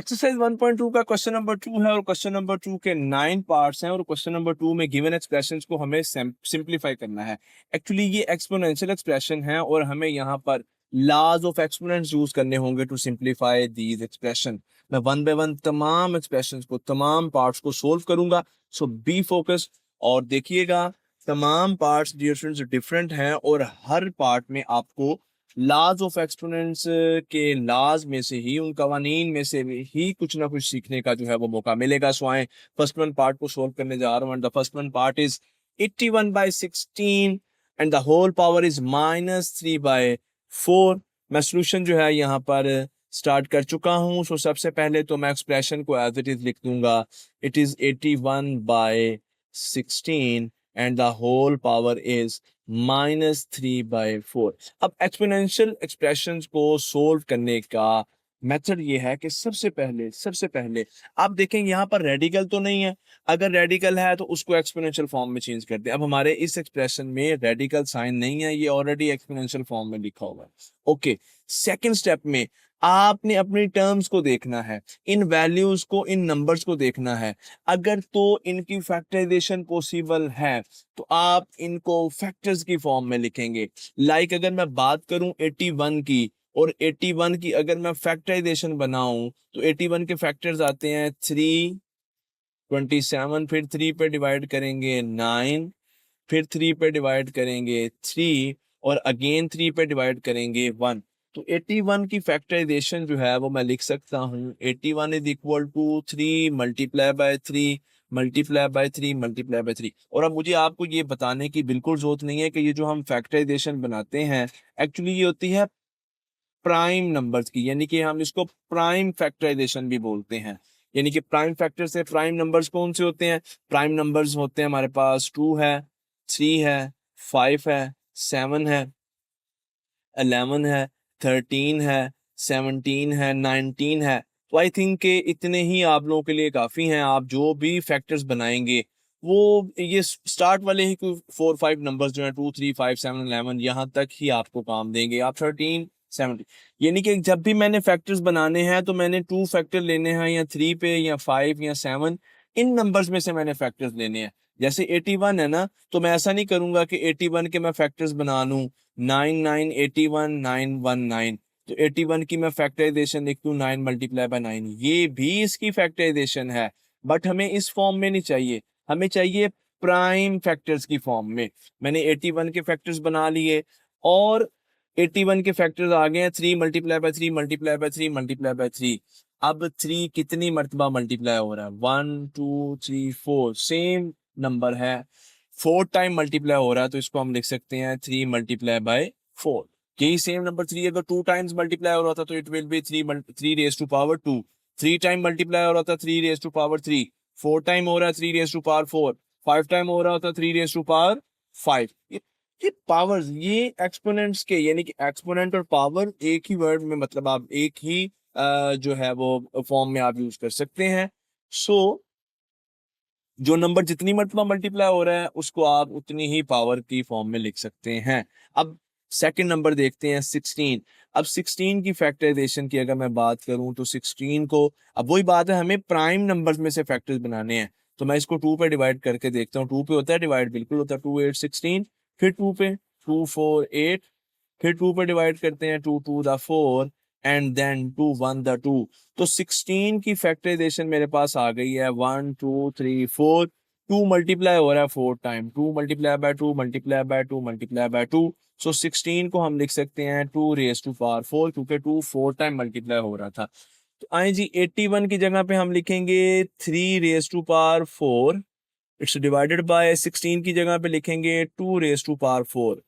Exercise 1.2 का question number 2 है और क्वेश्चन नंबर 2 के 9 पार्ट्स हैं और क्वेश्चन नंबर 2 में गिवन एक्सप्रेशंस को हमें सिंप्लीफाई करना है। एक्चुअली ये एक्सपोनेंशियल एक्सप्रेशन है और हमें यहाँ पर लॉज ऑफ एक्सपोनेंट्स यूज करने होंगे टू सिंप्लीफाई दीज एक्सप्रेशन। मैं वन बाय वन तमाम एक्सप्रेशंस को, तमाम पार्ट्स को सोल्व करूंगा। सो बी फोकस्ड और देखिएगा तमाम पार्ट्स डियर स्टूडेंट्स डिफरेंट हैं और हर पार्ट में आपको लॉज ऑफ एक्सपोनेंट्स के लॉज में से ही, उन कवानीन में से ही कुछ ना कुछ सीखने का जो है वो मौका मिलेगा। So I first one part को सोल्व करने जा रहा हूँ। And the first one part is 81/16 and the whole power is -3/4। मैं सोल्यूशन जो है यहाँ पर स्टार्ट कर चुका हूँ। सो सबसे पहले तो मैं एक्सप्रेशन को एज इट इज लिख दूंगा। It is 81/16 and the whole power is -3/4। अब एक्सपोनेंशियल एक्सप्रेशंस को सोल्व करने का मेथड ये है कि सबसे पहले आप देखेंगे यहाँ पर रेडिकल तो नहीं है। अगर रेडिकल है तो उसको एक्सपोनेंशियल फॉर्म में चेंज कर दे। अब हमारे इस एक्सप्रेशन में रेडिकल साइन नहीं है, ये ऑलरेडी एक्सपोनेंशियल फॉर्म में लिखा हुआ है। ओके, सेकंड स्टेप में आपने अपनी टर्म्स को देखना है, इन वैल्यूज को, इन नंबर्स को देखना है। अगर तो इनकी फैक्टराइजेशन पॉसिबल है तो आप इनको फैक्टर्स की फॉर्म में लिखेंगे। लाइक अगर मैं बात करूं 81 की, और 81 की अगर मैं फैक्टराइजेशन बनाऊं तो 81 के फैक्टर्स आते हैं 3, 27, फिर 3 पे डिवाइड करेंगे 9, फिर 3 पे डिवाइड करेंगे 3 और अगेन 3 पे डिवाइड करेंगे 1। तो 81 की फैक्टराइजेशन जो है वो मैं लिख सकता हूँ 81 is equal to 3 multiply by 3 multiply by 3 multiply by 3। और अब मुझे आपको ये बताने की बिल्कुल जरूरत नहीं है कि ये जो हम फैक्टराइजेशन बनाते हैं एक्चुअली ये होती है प्राइम नंबर्स की, यानी कि हम इसको प्राइम फैक्टराइजेशन भी बोलते हैं। यानी कि प्राइम फैक्टर से प्राइम नंबर्स कौन से होते हैं? प्राइम नंबर्स होते हैं हमारे पास 2 है, 3 है, 5 है, 7 है, 11 है, 13 है, 17 है, 19 है। तो आई थिंक के इतने ही आप लोगों के लिए काफ़ी हैं। आप जो भी फैक्टर्स बनाएंगे वो ये स्टार्ट वाले ही 4-5 नंबर्स जो हैं 2, 3, 5, 7, 11 यहाँ तक ही आपको काम देंगे। आप 13, 17 यानी कि जब भी मैंने फैक्टर्स बनाने हैं तो मैंने 2 फैक्टर लेने हैं, या 3 पे, या 5 या 7, इन नंबर्स में से मैंने फैक्टर्स लेने हैं। जैसे 81 है ना, तो मैं ऐसा नहीं करूंगा कि 81 के मैं फैक्टर्स बना लूं 9, 9, 81, 9, 1, 9। तो 81 की मैं फैक्टराइजेशन लिख दूं 9 मल्टीप्लाई बाय 9, ये भी इसकी फैक्टराइजेशन है। बट हमें इस फॉर्म में नहीं चाहिए, हमें चाहिए प्राइम फैक्टर्स की फॉर्म में। मैंने 81 के फैक्टर्स बना लिए और 81 के फैक्टर्स आ गए हैं 3 multiply by 3 multiply by 3 multiply by 3। अब 3 कितनी मर्तबा मल्टीप्लाई हो रहा है? 1, 2, 3, 4, सेम नंबर है, 4 टाइम मल्टीप्लाई हो रहा है। तो इसको हम लिख सकते हैं 3 मल्टीप्लाई बाय 4। यही सेम नंबर 3 अगर 2 टाइम्स मल्टीप्लाई हो रहा था तो it will be 3 raise to power 2। 3 time multiply हो रहा था 3 रेज टू पावर 3। 4 टाइम हो रहा है 3 रेज टू पावर 4। 5 टाइम हो रहा था 3 रेज टू पावर 5। ये पावर्स, ये एक्सपोनेंट्स के, यानी कि एक्सपोनेंट और पावर एक ही वर्ड में, मतलब आप एक ही जो है वो फॉर्म में आप यूज कर सकते हैं। सो जो नंबर जितनी मर्तबा मल्टीप्लाई हो रहा है उसको आप उतनी ही पावर की फॉर्म में लिख सकते हैं। अब सेकंड नंबर देखते हैं 16। अब 16 की फैक्टराइजेशन की अगर मैं बात करूं तो 16 को, अब वही बात है, हमें प्राइम नंबर्स में से फैक्टर्स बनाने हैं। तो मैं इसको 2 पे डिवाइड करके देखता हूँ। 2 पे होता है डिवाइड, बिल्कुल होता है। 2, 8, 16। फिर 2 पे, 2, 4, 8। फिर 2 पे डिवाइड करते हैं, 2, 2 द 4 एंड देन 2, 1 द 2। तो 16 की फैक्टराइजेशन मेरे पास आ गई है 1, 2, 3, 4। 2 मल्टीप्लाई हो रहा है 4 time, 2 multiply by 2 multiply by 2 multiply by 2। सो 16 को हम लिख सकते हैं 2 रेज टू पावर 4, क्योंकि 2 4 टाइम मल्टीप्लाई हो रहा था। तो आए जी 81 की जगह पे हम लिखेंगे 3 raise to power 4। It's divided by 16 की जगह पे लिखेंगे 2 रेज टू पावर 4।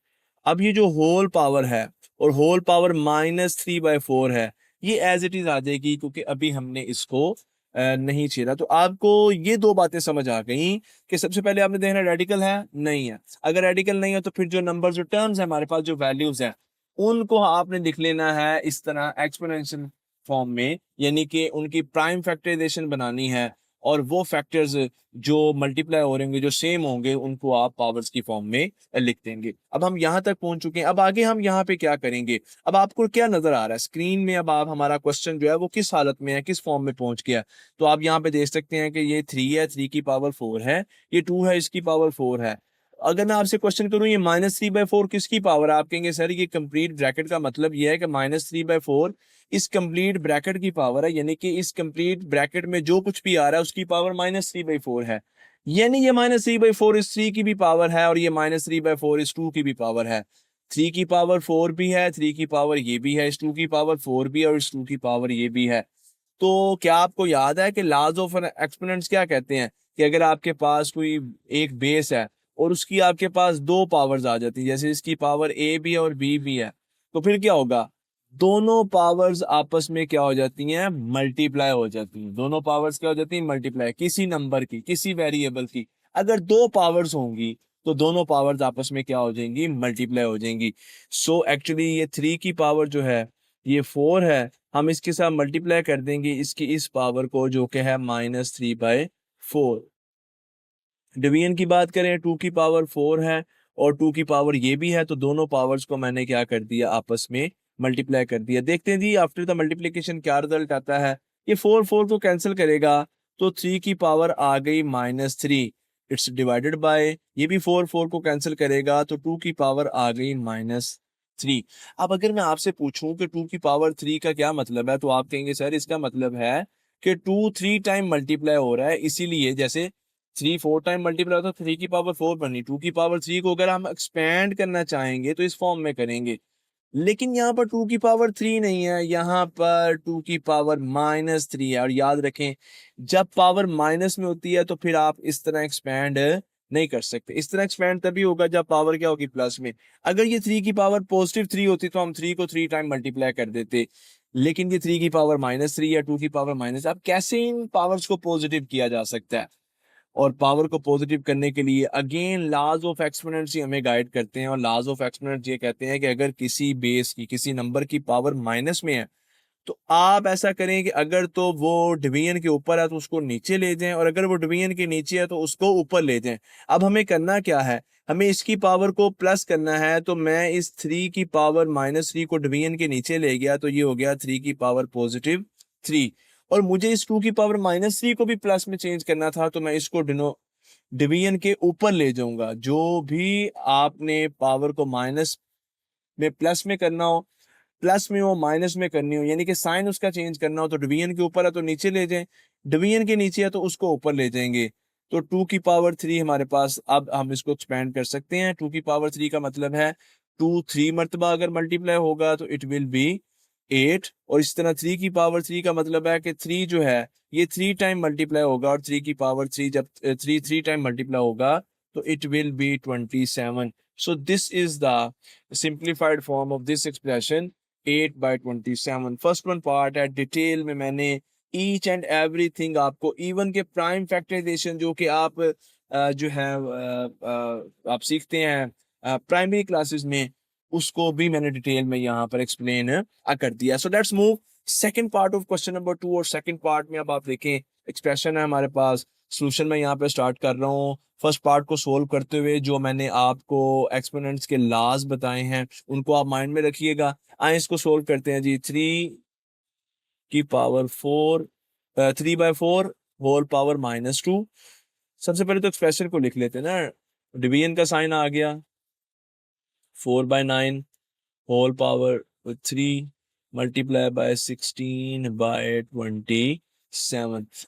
अब ये जो होल पावर है और होल पावर -3/4 है, ये एज इट इज आ जाएगी क्योंकि अभी हमने इसको नहीं छेड़ा। तो आपको ये दो बातें समझ आ गई कि सबसे पहले आपने देखना रेडिकल है नहीं है। अगर रेडिकल नहीं है तो फिर जो नंबर, जो टर्म्स है हमारे पास, जो वैल्यूज हैं, उनको आपने लिख लेना है इस तरह एक्सपोनेंशियल फॉर्म में, यानी कि उनकी प्राइम फैक्टराइजेशन बनानी है और वो फैक्टर्स जो मल्टीप्लाई हो रहे होंगे, जो सेम होंगे, उनको आप पावर्स की फॉर्म में लिख देंगे। अब हम यहाँ तक पहुंच चुके हैं। अब आगे हम यहाँ पे क्या करेंगे? अब आपको क्या नजर आ रहा है स्क्रीन में? अब आप हमारा क्वेश्चन जो है वो किस हालत में है, किस फॉर्म में पहुंच गया? तो आप यहाँ पे देख सकते हैं कि ये 3 है, 3 की पावर 4 है, ये 2 है, इसकी पावर 4 है। अगर मैं आपसे क्वेश्चन करूं ये -3/4 किसकी पावर है? आप कहेंगे सर ये कंप्लीट ब्रैकेट का मतलब ये है कि -3/4 इस कंप्लीट ब्रैकेट की पावर है, यानी कि इस कंप्लीट ब्रैकेट में जो कुछ भी आ रहा है उसकी पावर -3/4 है। यानी ये -3/4 इस 3 की भी पावर है, और ये -3/4 इस 2 की भी पावर है। 3 की पावर 4 भी है, 3 की पावर ये भी है, इस 2 की पावर 4 भी है, और इस 2 की पावर ये भी है। तो क्या आपको याद है कि लॉज ऑफ एक्सपोनेंट्स क्या कहते हैं? कि अगर आपके पास कोई एक बेस है और उसकी आपके पास दो पावर्स आ जाती है, जैसे इसकी पावर ए भी है और बी भी है, तो फिर क्या होगा? दोनों पावर्स आपस में क्या हो जाती हैं? मल्टीप्लाई हो जाती हैं। दोनों पावर्स क्या हो जाती हैं? मल्टीप्लाई, किसी नंबर की, किसी वेरिएबल की। अगर दो पावर्स होंगी तो दोनों पावर्स आपस में क्या हो जाएंगी? मल्टीप्लाई हो जाएंगी। सो एक्चुअली ये 3 की पावर जो है ये 4 है, हम इसके साथ मल्टीप्लाई कर देंगे इसकी इस पावर को, जो कि है -3/4। डिवीजन की बात करें, 2 की पावर 4 है और 2 की पावर ये भी है, तो दोनों पावर्स को मैंने क्या कर दिया? आपस में मल्टीप्लाई कर दिया। देखते हैं जी आफ्टर द मल्टीप्लिकेशन क्या रिजल्ट आता है। ये 4 4 को कैंसिल करेगा, तो 3 की पावर आ गई -3, इट्स डिवाइडेड बाय, ये भी 4 4 को कैंसिल करेगा, तो 2 की पावर आ गई -3। अब अगर मैं आपसे पूछूं कि 2 की पावर 3 का क्या मतलब है, तो आप कहेंगे सर इसका मतलब है कि 2 3 टाइम मल्टीप्लाई हो रहा है, इसीलिए जैसे 3 4 टाइम मल्टीप्लाई होता है, 3 की पावर 4 बनी, 2 की पावर 3 को अगर हम एक्सपेंड करना चाहेंगे तो इस फॉर्म में करेंगे। लेकिन यहाँ पर 2 की पावर 3 नहीं है, यहाँ पर 2 की पावर -3 है। और याद रखें, जब पावर माइनस में होती है तो फिर आप इस तरह एक्सपेंड नहीं कर सकते। इस तरह एक्सपेंड तभी होगा जब पावर क्या होगी? प्लस में। अगर ये 3 की पावर +3 होती तो हम 3 को 3 टाइम मल्टीप्लाई कर देते, लेकिन ये 3 की पावर -3 है, 2 की पावर माइनस। अब कैसे इन पावर्स को पॉजिटिव किया जा सकता है? और पावर को पॉजिटिव करने के लिए अगेन लॉज ऑफ एक्सपोनेंट्स ही हमें गाइड करते हैं। और लॉज ऑफ एक्सपोनेंट्स ये कहते हैं कि अगर किसी बेस की, किसी नंबर की पावर माइनस में है, तो आप ऐसा करें कि अगर तो वो डिवीजन के ऊपर है तो उसको नीचे ले जाएं, और अगर वो डिवीजन के नीचे है तो उसको ऊपर ले जाएं। अब हमें करना क्या है? हमें इसकी पावर को प्लस करना है, तो मैं इस 3 की पावर -3 को डिवीजन के नीचे ले गया, तो ये हो गया 3 की पावर +3। और मुझे इस 2 की पावर -3 को भी प्लस में चेंज करना था, तो मैं इसको डिवीजन के ऊपर ले जाऊंगा। जो भी आपने पावर को माइनस में प्लस में करना हो, प्लस में हो माइनस में करनी हो, यानी कि साइन उसका चेंज करना हो, तो डिवीजन के ऊपर है तो नीचे ले जाएं, डिवीजन के नीचे है तो उसको ऊपर ले जाएंगे। तो 2 की पावर 3 हमारे पास, अब हम इसको एक्सपेंड कर सकते हैं। 2 की पावर 3 का मतलब है 2 3 मरतबा अगर मल्टीप्लाई होगा तो इट विल बी 8। और इस तरह 3 की पावर 3 का मतलब है कि 3 जो है ये 3 टाइम मल्टीप्लाई होगा, और 3 की पावर 3 जब 3 टाइम मल्टीप्लाई होगा तो it will B 27। So this is the simplified form of this expression, 8/27। First one part है, डिटेल में मैंने ईच एंड एवरीथिंग आपको, इवन के प्राइम फैक्टराइजेशन जो कि आप जो है आप सीखते हैं प्राइमरी क्लासेस में, उसको भी मैंने डिटेल में यहाँ पर एक्सप्लेन कर दिया। So let's move second part of question number 2। और सेकंड पार्ट में अब आप देखें एक्सप्रेशन है हमारे पास, सोल्यूशन मैं यहाँ पे स्टार्ट कर रहा हूँ। फर्स्ट पार्ट को सोल्व करते हुए जो मैंने आपको एक्सपोनेंट्स के लॉज बताए हैं उनको आप माइंड में रखिएगा। आए इसको सोल्व करते हैं जी। 3 की पावर 4, 3/4 होल पावर -2। सबसे पहले तो एक्सप्रेशन को लिख लेते हैं ना, डिवीजन का साइन आ गया, 4/9 होल पावर 3 मल्टीप्लाई बाय 16/27।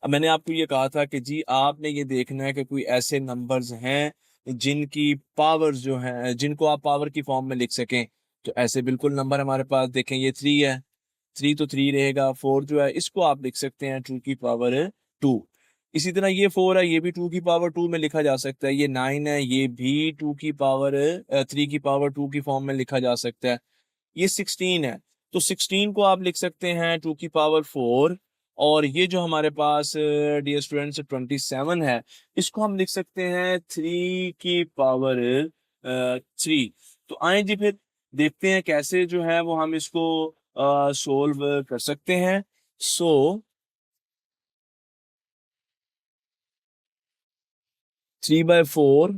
अब मैंने आपको ये कहा था कि जी आपने ये देखना है कि कोई ऐसे नंबर्स हैं जिनकी पावर्स जो हैं, जिनको आप पावर की फॉर्म में लिख सकें। तो ऐसे बिल्कुल नंबर हमारे पास देखें, ये 3 है, 3 तो 3 रहेगा। 4 जो है इसको आप लिख सकते हैं 2 की पावर 2। इसी तरह ये 4 है, ये भी 2 की पावर 2 में लिखा जा सकता है। ये 9 है, ये भी 2 की पावर 3 की पावर 2 की फॉर्म में लिखा जा सकता है। ये 16 है, तो 16 को आप लिख सकते हैं 2 की पावर 4। और ये जो हमारे पास डियर स्टूडेंट्स 27 है, इसको हम लिख सकते हैं 3 की पावर 3। तो आए जी फिर देखते हैं कैसे जो है वो हम इसको सोल्व कर सकते हैं। So 3/4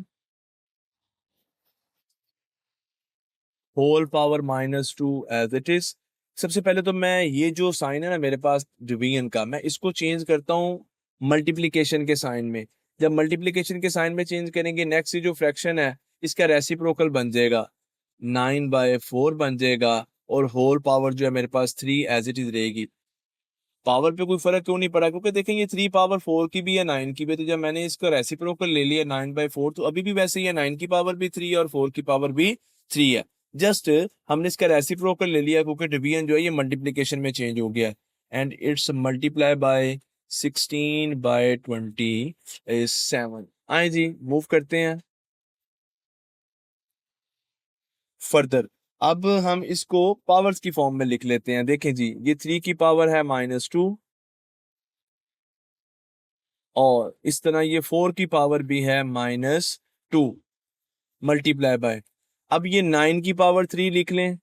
whole power -2 as it is. सबसे पहले तो मैं ये जो साइन है ना मेरे पास डिवीजन का, मैं इसको चेंज करता हूँ मल्टीप्लिकेशन के साइन में। जब मल्टीप्लिकेशन के साइन में चेंज करेंगे, नेक्स्ट जो फ्रैक्शन है इसका रेसिप्रोकल बन जाएगा, 9/4 बन जाएगा, और होल पावर जो है मेरे पास 3 एज इट इज रहेगी। पावर पे कोई फर्क क्यों नहीं पड़ा, क्योंकि देखें ये 3/4 की भी है, 9 की भी है, तो जब मैंने इसका रेसिप्रोकल ले लिया 9/4, तो अभी भी वैसे ही है, 9 की पावर भी 3 और 4 की पावर भी 3 है। जस्ट हमने इसका रेसिप्रोकल ले लिया क्योंकि डिवीजन जो है ये मल्टीप्लिकेशन में चेंज हो गया है, एंड इट्स मल्टीप्लाई बाय 16/27। आए जी, मूव करते हैं फर्दर। अब हम इसको पावर्स की फॉर्म में लिख लेते हैं। देखें जी, ये 3 की पावर है -2, और इस तरह ये 4 की पावर भी है -2, मल्टीप्लाई बाय, अब ये 9 की पावर 3 लिख लें,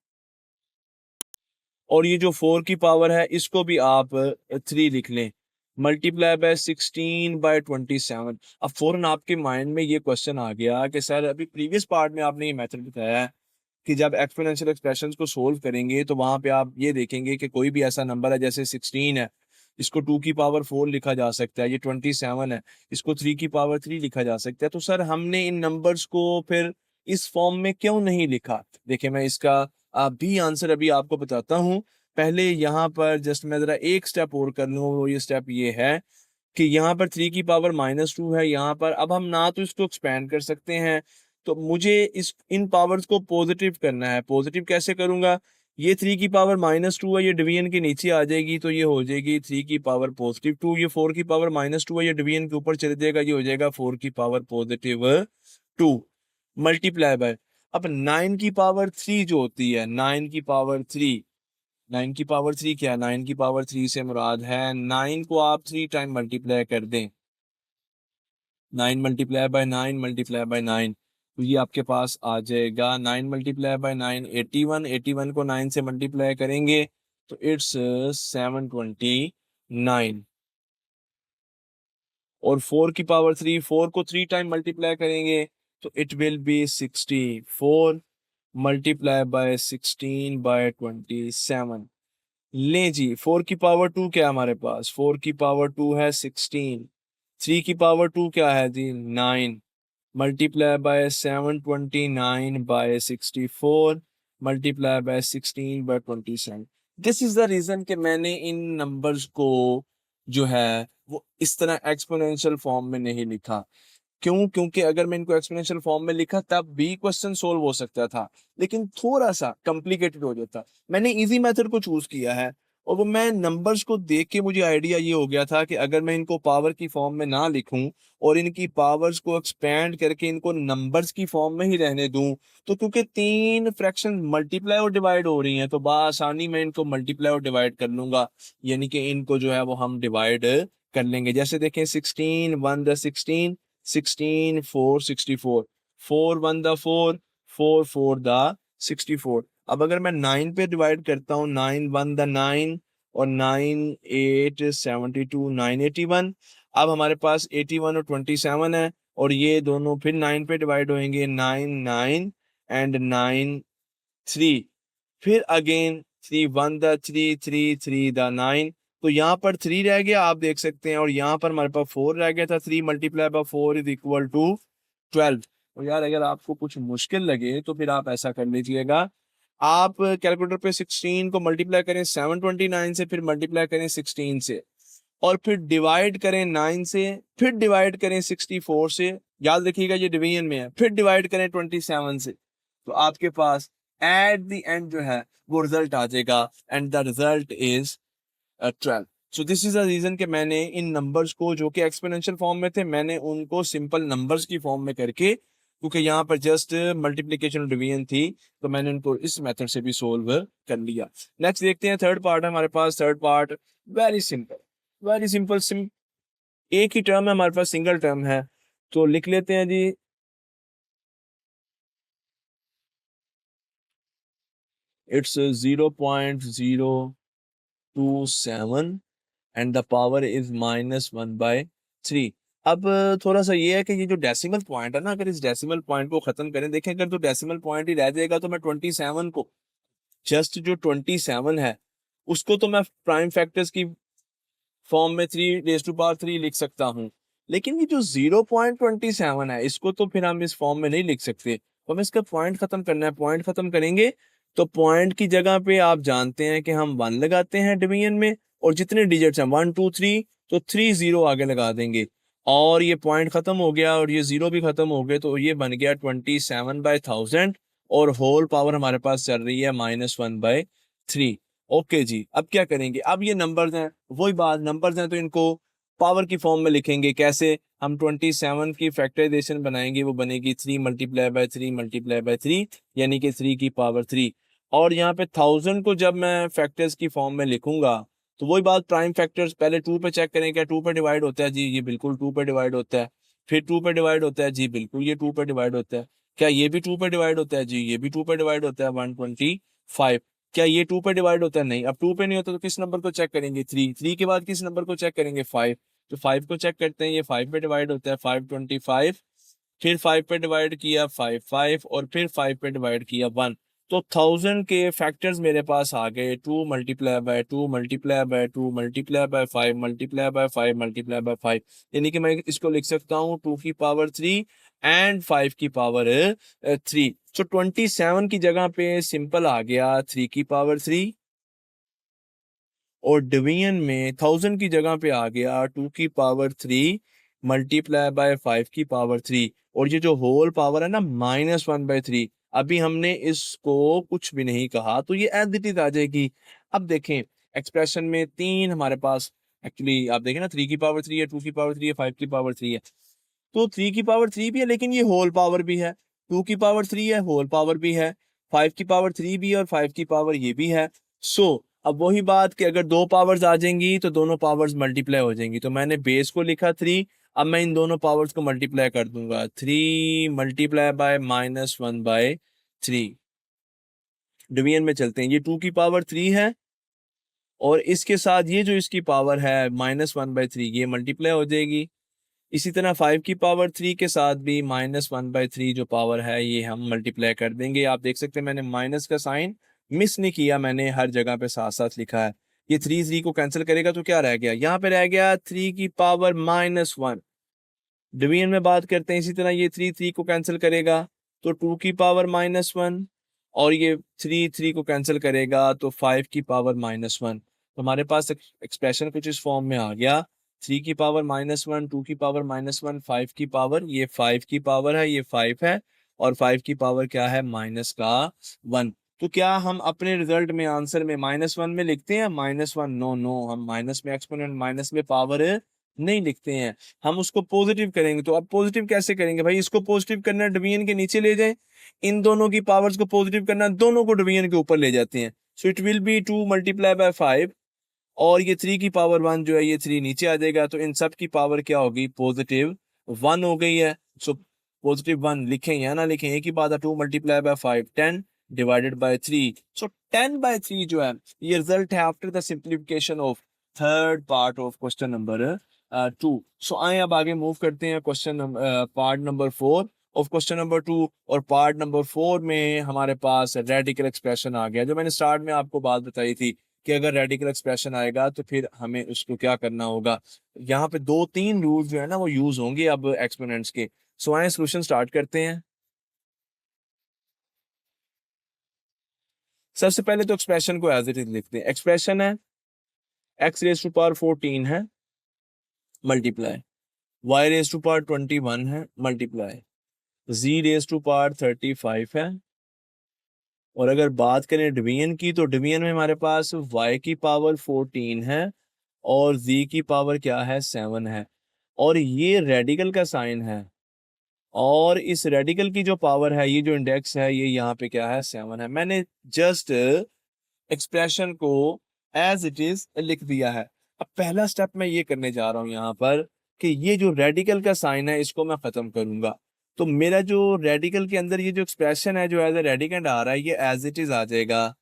और ये जो 4 की पावर है इसको भी आप 3 लिख लें, मल्टीप्लाई बाय 16/27। अब फौरन आपके माइंड में ये क्वेश्चन आ गया कि सर अभी प्रीवियस पार्ट में आपने ये मेथड बताया है कि जब एक्सपोनेंशियल एक्सप्रेशंस को सोल्व करेंगे तो वहां पे आप ये देखेंगे कि कोई भी ऐसा नंबर है, जैसे 16 है, इसको 2 की पावर 4 लिखा जा सकता है, ये 27 है, इसको 3 की पावर 3 लिखा जा सकता है। तो सर हमने इन नंबर्स को फिर इस फॉर्म में क्यों नहीं लिखा? देखिए मैं इसका भी आंसर अभी आपको बताता हूँ। पहले यहाँ पर जस्ट मैं जरा एक स्टेप और कर लूँ, वो ये स्टेप ये है कि यहाँ पर 3 की पावर -2 है, यहाँ पर अब हम ना तो इसको एक्सपैंड कर सकते हैं, तो मुझे इस इन पावर्स को पॉजिटिव करना है। पॉजिटिव कैसे करूंगा? ये 3 की पावर -2 है, ये डिवीजन के नीचे आ जाएगी, तो ये हो जाएगी 3 की पावर +2। ये 4 की पावर -2 है, ये डिवीजन के ऊपर चले जाएगा, ये हो जाएगा 4 की पावर +2 मल्टीप्लाई बाय। अब 9 की पावर 3 जो होती है, 9 की पावर 3, 9 की पावर 3 क्या है? 9 की पावर 3 से मुराद है 9 को आप 3 टाइम मल्टीप्लाई कर दें, 9 × 9 × 9 तो ये आपके पास आ जाएगा 9 × 9 81। 81 को 9 से मल्टीप्लाई करेंगे तो इट्स 729, और 4 की पावर 3, 4 को 3 टाइम मल्टीप्लाई करेंगे तो it will B 64 multiply by 16/27। लें जी, 4 की पावर 2 क्या है हमारे पास? 4 की पावर 2 है 16, 3 की पावर 2 क्या है जी? 9 multiply by 729/64 multiply by 16/27। This is the reason कि मैंने इन नंबर्स को जो है वो इस तरह एक्सपोनेंशियल फॉर्म में नहीं लिखा। क्यों? क्योंकि अगर मैं इनको एक्सपोनेंशियल फॉर्म में लिखा तब भी क्वेश्चन सोल्व हो सकता था, लेकिन थोड़ा सा कॉम्प्लिकेटेड हो जाता। मैंने इजी मेथड को चूज किया है, और वो मैं नंबर्स को देख के मुझे आइडिया ये हो गया था कि अगर मैं इनको पावर की फॉर्म में ना लिखूं और इनकी पावर्स को एक्सपेंड करके इनको नंबर्स की फॉर्म में ही रहने दूं, तो क्योंकि 3 फ्रैक्शन मल्टीप्लाई और डिवाइड हो रही हैं तो बआसानी मैं इनको मल्टीप्लाई और डिवाइड कर लूंगा, यानी कि इनको जो है वो हम डिवाइड कर लेंगे। जैसे देखें, 16 1 द 16, 16 4 64, 4 1 द 4, 4 4 द 64। अब अगर मैं 9 पे डिवाइड करता हूँ, 9 1 द 9, और 9 8 72, 981। अब हमारे पास 81 और 27 है, और ये दोनों फिर 9 पे डिवाइड होंगे, 9 9 एंड 9 3, फिर अगेन 3 1 द 3, 3 3 द 9। तो यहाँ पर 3 रह गया, आप देख सकते हैं, और यहाँ पर हमारे पास 4 रह गया था। 3 multiply by 4 is equal to 12। तो यार अगर आपको कुछ मुश्किल लगे तो फिर आप ऐसा कर लीजिएगा, आप कैलकुलेटर पे 16 को मल्टीप्लाई करें 729 से, फिर मल्टीप्लाई करें 16 से, और फिर डिवाइड करें 9 से, फिर डिवाइड करें 64 से, याद रखिएगा ये डिवीजन में है, फिर डिवाइड करें 27 से, तो आपके पास एट द एंड जो है वो रिजल्ट आ जाएगा, and the result is 12। So this is the reason कि मैंने इन नंबर्स को जो कि एक्सपोनेंशियल फॉर्म में थे, मैंने उनको सिंपल नंबर्स की फॉर्म में करके, क्योंकि यहाँ पर जस्ट मल्टीप्लिकेशन डिवीजन थी, तो मैंने उनको इस मेथड से भी सोल्व कर लिया। नेक्स्ट देखते हैं, थर्ड पार्ट है हमारे पास। Third part very simple, very simple. एक ही टर्म है हमारे पास, सिंगल टर्म है, तो लिख लेते हैं जी, it's 0.027 and the power is -1/3। अब थोड़ा सा ये है कि ये जो डेसिमल पॉइंट है ना, अगर इस डेसिमल पॉइंट को खत्म करें, देखें अगर तो डेसिमल पॉइंट ही रह जाएगा तो मैं 27 को, जस्ट जो 27 है उसको तो मैं प्राइम फैक्टर्स की फॉर्म में 3 रेज़ टू पावर 3 लिख सकता हूँ। लेकिन ये जो 0.27 है इसको तो फिर हम इस फॉर्म में नहीं लिख सकते, तो हमें इसका पॉइंट खत्म करना है। पॉइंट खत्म करेंगे तो पॉइंट की जगह पे आप जानते हैं कि हम 1 लगाते हैं डिवीजन में, और जितने डिजिट्स हैं 1 2 3, तो 3 0 आगे लगा देंगे, और ये पॉइंट खत्म हो गया और ये जीरो भी खत्म हो गए, तो ये बन गया 27/1000, और होल पावर हमारे पास चल रही है -1/3। ओके जी, अब क्या करेंगे, अब ये नंबर्स हैं, वही बात, नंबर्स हैं तो इनको पावर की फॉर्म में लिखेंगे। कैसे, हम 27 की फैक्टराइजेशन बनाएंगे, वो बनेगी 3 × 3 × 3, यानी कि 3 की पावर 3। और यहाँ पे 1000 को जब मैं फैक्टर्स की फॉर्म में लिखूंगा, तो वही बात, प्राइम फैक्टर्स पहले 2 पे चेक करें, क्या 2 पे डिवाइड होता है, जी ये बिल्कुल 2 पे डिवाइड होता है। फिर 2 पे डिवाइड होता है, जी बिल्कुल ये 2 पे डिवाइड होता है। क्या ये भी 2 पे डिवाइड होता है, जी ये भी 2 पे डिवाइड होता है, 125। क्या ये 2 पे डिवाइड होता है, नहीं। अब 2 पे नहीं होता तो किस नंबर को चेक करेंगे, 3 के बाद किस नंबर को चेक करेंगे, 5। तो 5 को चेक करते हैं, ये 5 पे डिवाइड होता है, 525। फिर 5 पे डिवाइड किया, 5 और फिर 5 पे डिवाइड किया, 1। तो 1000 के फैक्टर्स मेरे पास आ गए, 2 × 2 × 2 × 2 × 5 यानी कि मैं इसको लिख सकता हूँ 2 की पावर 3 एंड 5 की पावर 3। तो 27 की जगह पे सिंपल आ गया 3 की पावर 3, और डिवीजन में 1000 की जगह पे आ गया 2 की पावर 3 × 5 की पावर 3, और ये जो होल पावर है ना -1/3, अभी हमने इसको कुछ भी नहीं कहा, तो ये एज इट इज आ जाएगी। अब देखें, एक्सप्रेशन में तीन हमारे पास, एक्चुअली आप देखें ना, 3 की पावर 3 है, 2 की पावर 3 है, 5 की पावर 3 है। तो 3 की पावर 3 भी है, लेकिन ये होल पावर भी है। 2 की पावर 3 है, होल पावर भी है। 5 की पावर 3 भी है, और 5 की पावर ये भी है। सो अब वही बात कि अगर दो पावर्स आ जाएंगी तो दोनों पावर्स मल्टीप्लाई हो जाएंगी, तो मैंने बेस को लिखा 3। अब मैं इन दोनों पावर्स को मल्टीप्लाई कर दूंगा, 3 × 1/3। डिवीजन में चलते हैं, ये 2 की पावर 3 है, और इसके साथ ये जो इसकी पावर है -1/3, ये मल्टीप्लाई हो जाएगी। इसी तरह 5 की पावर 3 के साथ भी -1/3 जो पावर है ये हम मल्टीप्लाई कर देंगे। आप देख सकते हैं मैंने माइनस का साइन मिस नहीं किया, मैंने हर जगह पे साथ साथ लिखा है। ये 3 को कैंसिल करेगा तो क्या रह गया, यहाँ पे रह गया 3 की पावर -1। डिवीजन में बात करते हैं, इसी तरह ये 3 को कैंसिल करेगा तो 2 की पावर -1, और ये 3 को कैंसिल करेगा तो 5 की पावर-1। तो हमारे पास एक्सप्रेशन कुछ इस फॉर्म में आ गया, 3 की पावर-1, 2 की पावर-1, 5 की पावर, ये 5 की पावर है, ये 5 है, और 5 की पावर क्या है, -1। तो क्या हम अपने रिजल्ट में आंसर में -1 में लिखते हैं -1? नो नो, हम माइनस में एक्सपोनेंट, माइनस में पावर नहीं लिखते हैं, हम उसको पॉजिटिव करेंगे। तो अब पॉजिटिव कैसे करेंगे भाई, इसको पॉजिटिव करना है डिवीजन के नीचे ले जाएं, इन दोनों की पावर्स को पॉजिटिव करना है, दोनों को डिवीजन के ऊपर ले जाते हैं। सो इट विल बी 2 × 5, और ये 3 की पावर 1 जो है ये 3 नीचे आ जाएगा, तो इन सब की पावर क्या होगी, +1 हो गई है। सो +1 लिखें या ना लिखें एक ही बात है, 2 × 5, 10 /3। सो 10/3 जो है ये रिजल्ट है after the simplification of third part of question number 2। सो आए अब आगे मूव करते हैं question part number 4 of question number 2। और पार्ट नंबर 4 में हमारे पास रेडिकल एक्सप्रेशन आ गया, जो मैंने स्टार्ट में आपको बात बताई थी कि अगर रेडिकल एक्सप्रेशन आएगा तो फिर हमें उसको क्या करना होगा। यहाँ पे 2-3 रूल जो है ना वो यूज होंगे अब एक्सपोनेंट्स के। सो आए सोल्यूशन स्टार्ट करते हैं। सबसे पहले तो एक्सप्रेशन को एज इट इज लिखते हैं। एक्सप्रेशन है x⁻⁴ है, मल्टीप्लाई y⁻⁻21 है, मल्टीप्लाई z⁻⁵ है। और अगर बात करें डिवीजन की, तो डिवीजन में हमारे पास y⁻⁴ है, और z की पावर क्या है, 7 है, और ये रेडिकल का साइन है, और इस रेडिकल की जो पावर है, ये जो इंडेक्स है, ये यहाँ पे क्या है, 7 है। मैंने जस्ट एक्सप्रेशन को एज इट इज लिख दिया है। अब पहला स्टेप मैं ये करने जा रहा हूँ यहाँ पर कि ये जो रेडिकल का साइन है इसको मैं खत्म करूंगा। तो मेरा जो रेडिकल के अंदर ये जो एक्सप्रेशन है जो एज ए रेडिकेंड आ रहा है, ये एज इट इज आ जाएगा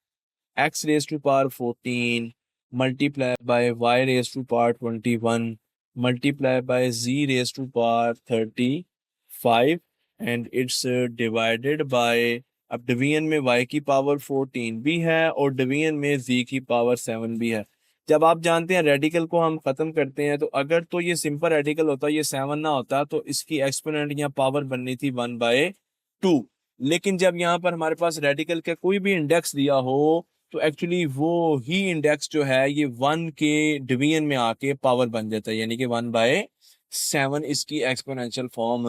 x⁻⁴ multiply by y⁻⁻21 multiply by z raised to power 35 and it's divided by, अब डिवीजन में y की पावर 14 भी है और डिवीजन में z की पावर 7 भी है। जब आप जानते हैं रेडिकल को हम खत्म करते हैं तो अगर तो ये सिंपल रेडिकल होता, ये 7 ना होता तो इसकी एक्सपोनेंट या पावर बननी थी 1/2। लेकिन जब यहाँ पर हमारे पास रेडिकल का कोई भी इंडेक्स दिया हो तो एक्चुअली वो ही इंडेक्स जो है ये 1 के डिवीजन में आके पावर बन जाता है, यानी कि 1/7 इसकी एक्सपोनेंशियल फॉर्म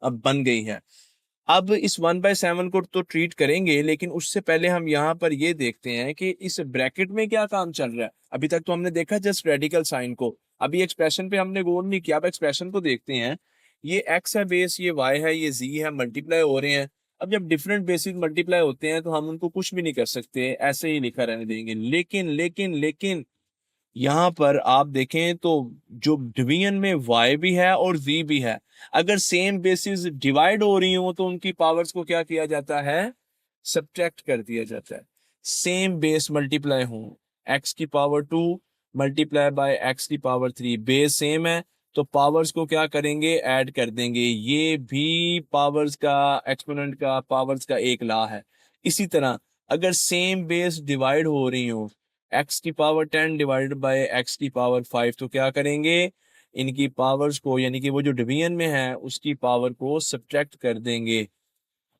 अब बन गई है। अब इस 1/7 को तो ट्रीट करेंगे, लेकिन उससे पहले हम यहाँ पर ये देखते हैं कि इस ब्रैकेट में क्या काम चल रहा है। अभी तक तो हमने देखा जस्ट रेडिकल साइन को, अभी एक्सप्रेशन पे हमने गौर नहीं किया। अब एक्सप्रेशन को देखते हैं, ये x है बेस, ये y है, ये z है, मल्टीप्लाई हो रहे हैं। अब जब डिफरेंट बेसिस मल्टीप्लाई होते हैं तो हम उनको कुछ भी नहीं कर सकते, ऐसे ही लिखा रहने देंगे। लेकिन यहाँ पर आप देखें तो जो डिवीजन में y भी है और z भी है, अगर सेम बेसिस डिवाइड हो रही हो तो उनकी पावर्स को क्या किया जाता है, सब्ट्रैक्ट कर दिया जाता है। सेम बेस मल्टीप्लाई हो, x की पावर 2 मल्टीप्लाई बाय x की पावर 3, बेस सेम है तो पावर्स को क्या करेंगे, ऐड कर देंगे। ये भी पावर्स का, एक्सपोनेंट का, पावर्स का एक लॉ है। इसी तरह अगर सेम बेस डिवाइड हो रही हो, x की पावर 10 डिवाइडेड बाय x की पावर 5, तो क्या करेंगे, इनकी पावर्स को, यानी कि वो जो डिवीजन में है उसकी पावर को सब्ट्रैक्ट कर देंगे।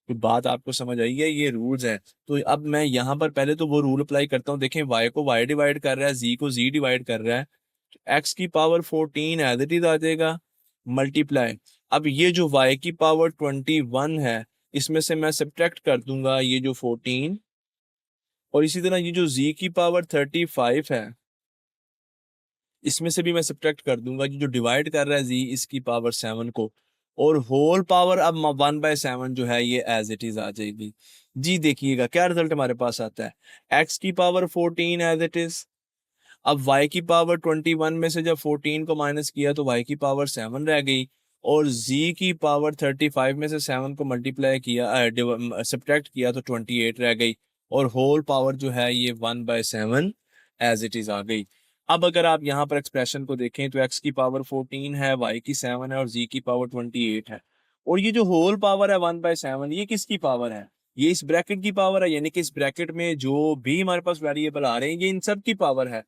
तो बात आपको समझ आई है, ये रूल्स है। तो अब मैं यहाँ पर पहले तो वो रूल अप्लाई करता हूँ। देखें y को y डिवाइड कर रहा है, z को z डिवाइड कर रहा है, तो x की पावर 14 एज इट इज आ जाएगा, मल्टीप्लाई। अब ये जो y की पावर 21 है इसमें से मैं सब्ट्रैक्ट कर दूंगा ये जो 14, और इसी तरह ये जो z की पावर 35 है इसमें से भी मैं सब्ट्रैक्ट कर दूंगा ये जो डिवाइड कर रहा है z इसकी पावर 7 को, और होल पावर अब 1/7 जो है ये एज इट इज आ जाएगी। जी देखिएगा क्या रिजल्ट हमारे पास आता है, x की पावर 14 एज इट इज। अब y की पावर 21 में से जब 14 को माइनस किया तो y की पावर 7 रह गई, और z की पावर 35 में से 7 को मल्टीप्लाई किया, सब्ट्रैक्ट किया तो 28 रह गई, और होल पावर जो है ये 1/7 एज इट इज आ गई। अब अगर आप यहाँ पर एक्सप्रेशन को देखें तो x की पावर 14 है, y की 7 है और z की पावर 28 है, और ये जो होल पावर है 1/7 ये किसकी पावर है, ये इस ब्रैकेट की पावर है, यानी कि इस ब्रैकेट में जो भी हमारे पास वेरिएबल आ रहे हैं ये इन सब की पावर है।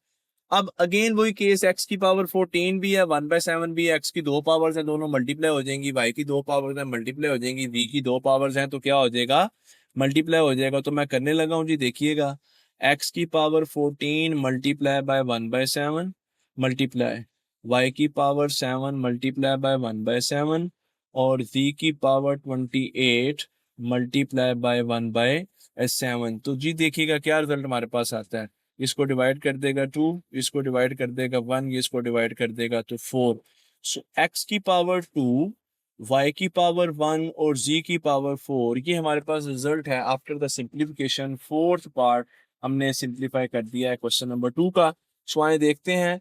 अब अगेन वही केस, x की पावर 14 भी है, 1/7 भी है, x की दो पावर्स हैं दोनों मल्टीप्लाई हो जाएंगी, y की दो पावर्स हैं मल्टीप्लाई हो जाएंगी, v की दो पावर्स हैं तो क्या हो जाएगा, मल्टीप्लाई हो जाएगा। तो मैं करने लगा हूँ जी, देखिएगा x की power 14 multiply by 1/7 multiply y की पावर 7 मल्टीप्लाई बाय 1/7 और z की पावर 28 मल्टीप्लाई बाय 1/7। तो जी देखिएगा क्या रिजल्ट हमारे पास आता है, इसको डिवाइड कर देगा 2, इसको डिवाइड कर देगा 1, ये इसको डिवाइड कर देगा तो 4। सो x की पावर 2, y की पावर 1 और z की पावर 4, ये हमारे पास रिजल्ट है after the simplification. Fourth part हमने सिंप्लीफाई कर दिया है क्वेश्चन नंबर 2 का। सो आए देखते हैं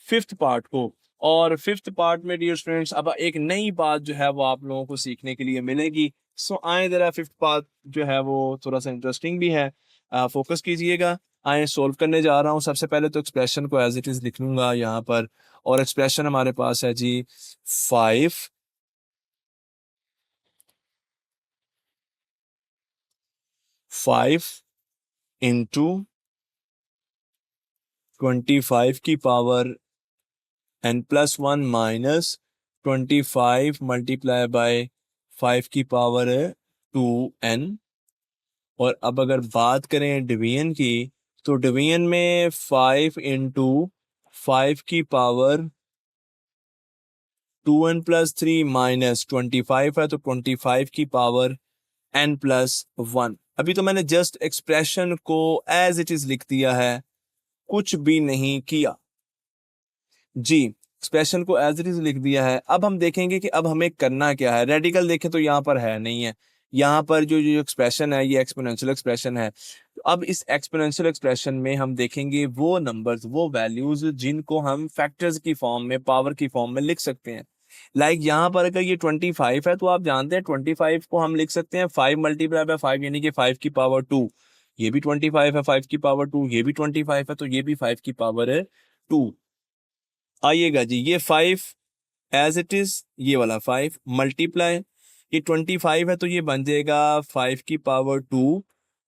फिफ्थ पार्ट को, और फिफ्थ पार्ट में डियर स्टूडेंट्स अब एक नई बात जो है वो आप लोगों को सीखने के लिए मिलेगी। सो आए जरा फिफ्थ पार्ट जो है वो थोड़ा सा इंटरेस्टिंग भी है, फोकस कीजिएगा। आए सोल्व करने जा रहा हूँ। सबसे पहले तो एक्सप्रेशन को एज इट इज लिख लूंगा यहाँ पर, और एक्सप्रेशन हमारे पास है जी 5 इंटू 25 की power n+1 minus 25 multiply by 5 की पावर 2n। और अब अगर बात करें डिवीजन की, तो डिवीजन में 5 इंटू 5 की पावर 2n+3 माइनस 25 है तो 25 की पावर n+1। अभी तो मैंने जस्ट एक्सप्रेशन को एज इट इज लिख दिया है, कुछ भी नहीं किया जी, एक्सप्रेशन को एज इट इज लिख दिया है। अब हम देखेंगे कि अब हमें करना क्या है। रेडिकल देखें तो यहाँ पर है नहीं है, यहाँ पर जो जो एक्सप्रेशन है ये एक्सपोनेंशियल एक्सप्रेशन है। तो अब इस एक्सपोनेंशियल एक्सप्रेशन में हम देखेंगे वो नंबर्स, वो वैल्यूज जिनको हम फैक्टर्स की फॉर्म में, पावर की फॉर्म में लिख सकते हैं। लाइक यहाँ पर अगर ये 25 है तो आप जानते हैं 25 को हम लिख सकते हैं 5 मल्टीप्लाई बाय 5, यानी कि 5 की पावर 2। ये भी 25 है, 5 की पावर 2, ये भी 25 है तो ये भी 5 की पावर है 2। आइएगा जी, ये 5 एज इट इज, ये वाला 5 मल्टीप्लाई, ये 25 है तो ये बन जाएगा 5 की पावर 2,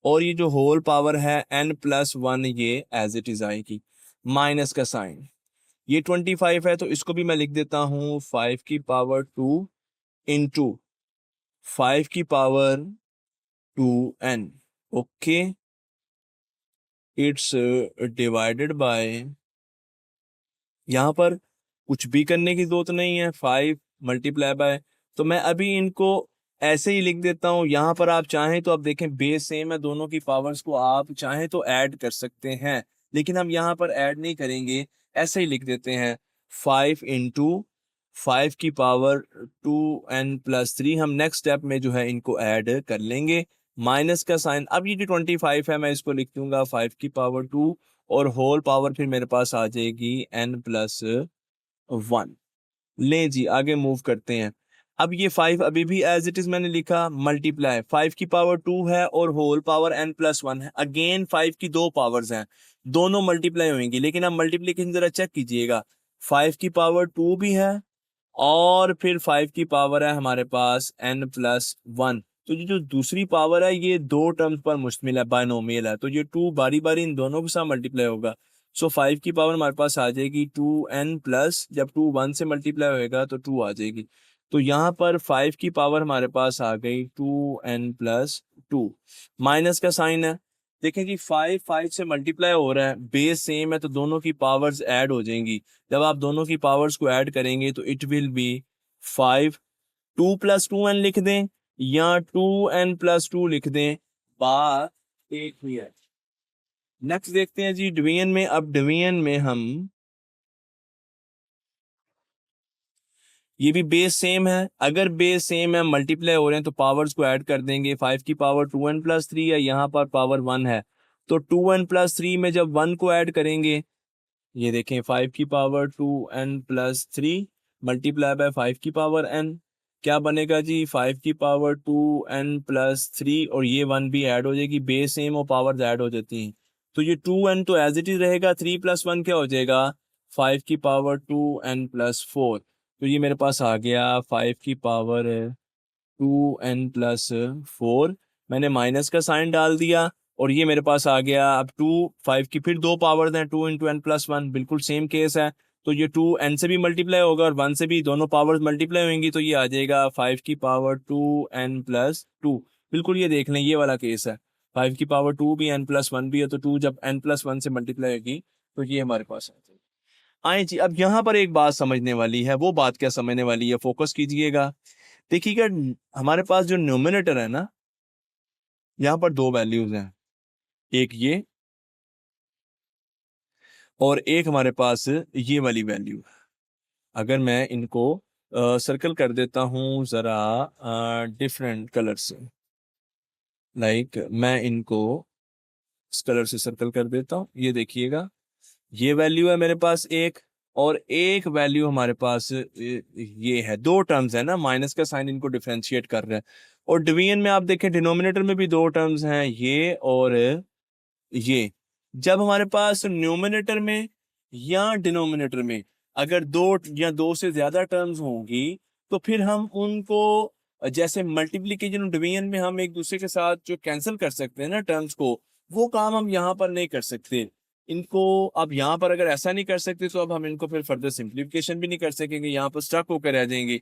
और ये जो होल पावर है n+1 ये एज इट इज आएगी, माइनस का साइन। ये 25 है तो इसको भी मैं लिख देता हूँ 5 की पावर 2 इंटू 5 की power 2n। Okay, it's divided bye, यहाँ पर कुछ भी करने की जरूरत नहीं है, 5 मल्टीप्लाई बाय, तो मैं अभी इनको ऐसे ही लिख देता हूँ। यहाँ पर आप चाहें तो आप देखें बेस सेम है, दोनों की पावर्स को आप चाहें तो ऐड कर सकते हैं, लेकिन हम यहाँ पर ऐड नहीं करेंगे, ऐसे ही लिख देते हैं 5 इंटू 5 की पावर 2n+3। हम नेक्स्ट स्टेप में जो है इनको ऐड कर लेंगे, माइनस का साइन। अब ये जो 25 है मैं इसको लिख दूंगा 5 की पावर 2, और होल पावर फिर मेरे पास आ जाएगी n+1। लें जी, आगे मूव करते हैं। अब ये 5 अभी भी एज इट इज मैंने लिखा, मल्टीप्लाई 5 की पावर 2 है और होल पावर n+1 है। अगेन 5 की दो पावर्स हैं, दोनों मल्टीप्लाई होंगी, लेकिन अब मल्टीप्लीकेशन जरा चेक कीजिएगा, 5 की पावर 2 भी है और फिर 5 की पावर है हमारे पास n+1। तो ये जो दूसरी पावर है ये दो टर्म्स पर मुश्तमिल है, बायनोमियल है, तो ये 2 बारी बारी इन दोनों के साथ मल्टीप्लाई होगा। सो 5 की पावर हमारे पास आ जाएगी 2n+, जब 2 1 से मल्टीप्लाई होएगा तो 2 आ जाएगी। तो यहाँ पर 5 की पावर हमारे पास आ गई 2n+2, माइनस का साइन है। देखें जी, 5 5 से मल्टीप्लाई हो रहा है, बेस सेम है तो दोनों की पावर्स ऐड हो जाएंगी। जब आप दोनों की पावर्स को ऐड करेंगे तो इट विल बी 5, 2+2n लिख दें या 2n+2 लिख दें, बात एक ही है। नेक्स्ट देखते हैं जी डिवीजन में। अब डिवीजन में हम, ये भी बेस सेम है, अगर बेस सेम है मल्टीप्लाई हो रहे हैं तो पावर्स को ऐड कर देंगे। 5 की पावर 2n+3 है, यहाँ पर पावर 1 है, तो 2n+3 में जब 1 को ऐड करेंगे, ये देखें 5 की पावर 2n+3 मल्टीप्लाई बाय 5 की पावर n, क्या बनेगा जी 5 की पावर 2n+3, और ये 1 भी ऐड हो जाएगी, बेस सेम और पावर्स ऐड हो जाती हैं, तो ये 2n तो एज इट इज रहेगा, 3+1 क्या हो जाएगा 5 की पावर 2n+4। तो ये मेरे पास आ गया 5 की पावर 2n+4, मैंने माइनस का साइन डाल दिया, और ये मेरे पास आ गया अब 2 5 की फिर दो पावर्स हैं, 2 इंटू n+1, बिल्कुल सेम केस है, तो ये 2 n से भी मल्टीप्लाई होगा और 1 से भी, दोनों पावर्स मल्टीप्लाई होंगी, तो ये आ जाएगा 5 की पावर 2n+2। बिल्कुल ये देख लें, ये वाला केस है, 5 की पावर 2 भी n+1 भी है, तो 2 जब n+1 से मल्टीप्लाई होगी तो ये हमारे पास आ जाएगी। आए जी, अब यहाँ पर एक बात समझने वाली है, वो बात क्या समझने वाली है, फोकस कीजिएगा। देखिएगा, हमारे पास जो न्यूमिनेटर है ना, यहाँ पर दो वैल्यूज हैं, एक ये और एक हमारे पास ये वाली वैल्यू। अगर मैं इनको सर्कल कर देता हूँ ज़रा डिफरेंट कलर से, लाइक मैं इनको इस कलर से सर्कल कर देता हूँ, ये देखिएगा, ये वैल्यू है मेरे पास एक, और एक वैल्यू हमारे पास ये है, दो टर्म्स है ना, माइनस का साइन इनको डिफरेंशिएट कर रहा है। और डिवीजन में आप देखें डिनोमिनेटर में भी दो टर्म्स हैं, ये और ये। जब हमारे पास न्यूमिनेटर में या डिनोमिनेटर में अगर दो या दो से ज्यादा टर्म्स होंगी तो फिर हम उनको, जैसे मल्टीप्लिकेशन और डिवीजन में हम एक दूसरे के साथ जो कैंसिल कर सकते हैं ना टर्म्स को, वो काम हम यहाँ पर नहीं कर सकते इनको। अब यहाँ पर अगर ऐसा नहीं कर सकते तो अब हम इनको फिर फर्दर सिंप्लीफिकेशन भी नहीं कर सकेंगे, यहाँ पर स्टक होकर रह जाएंगे।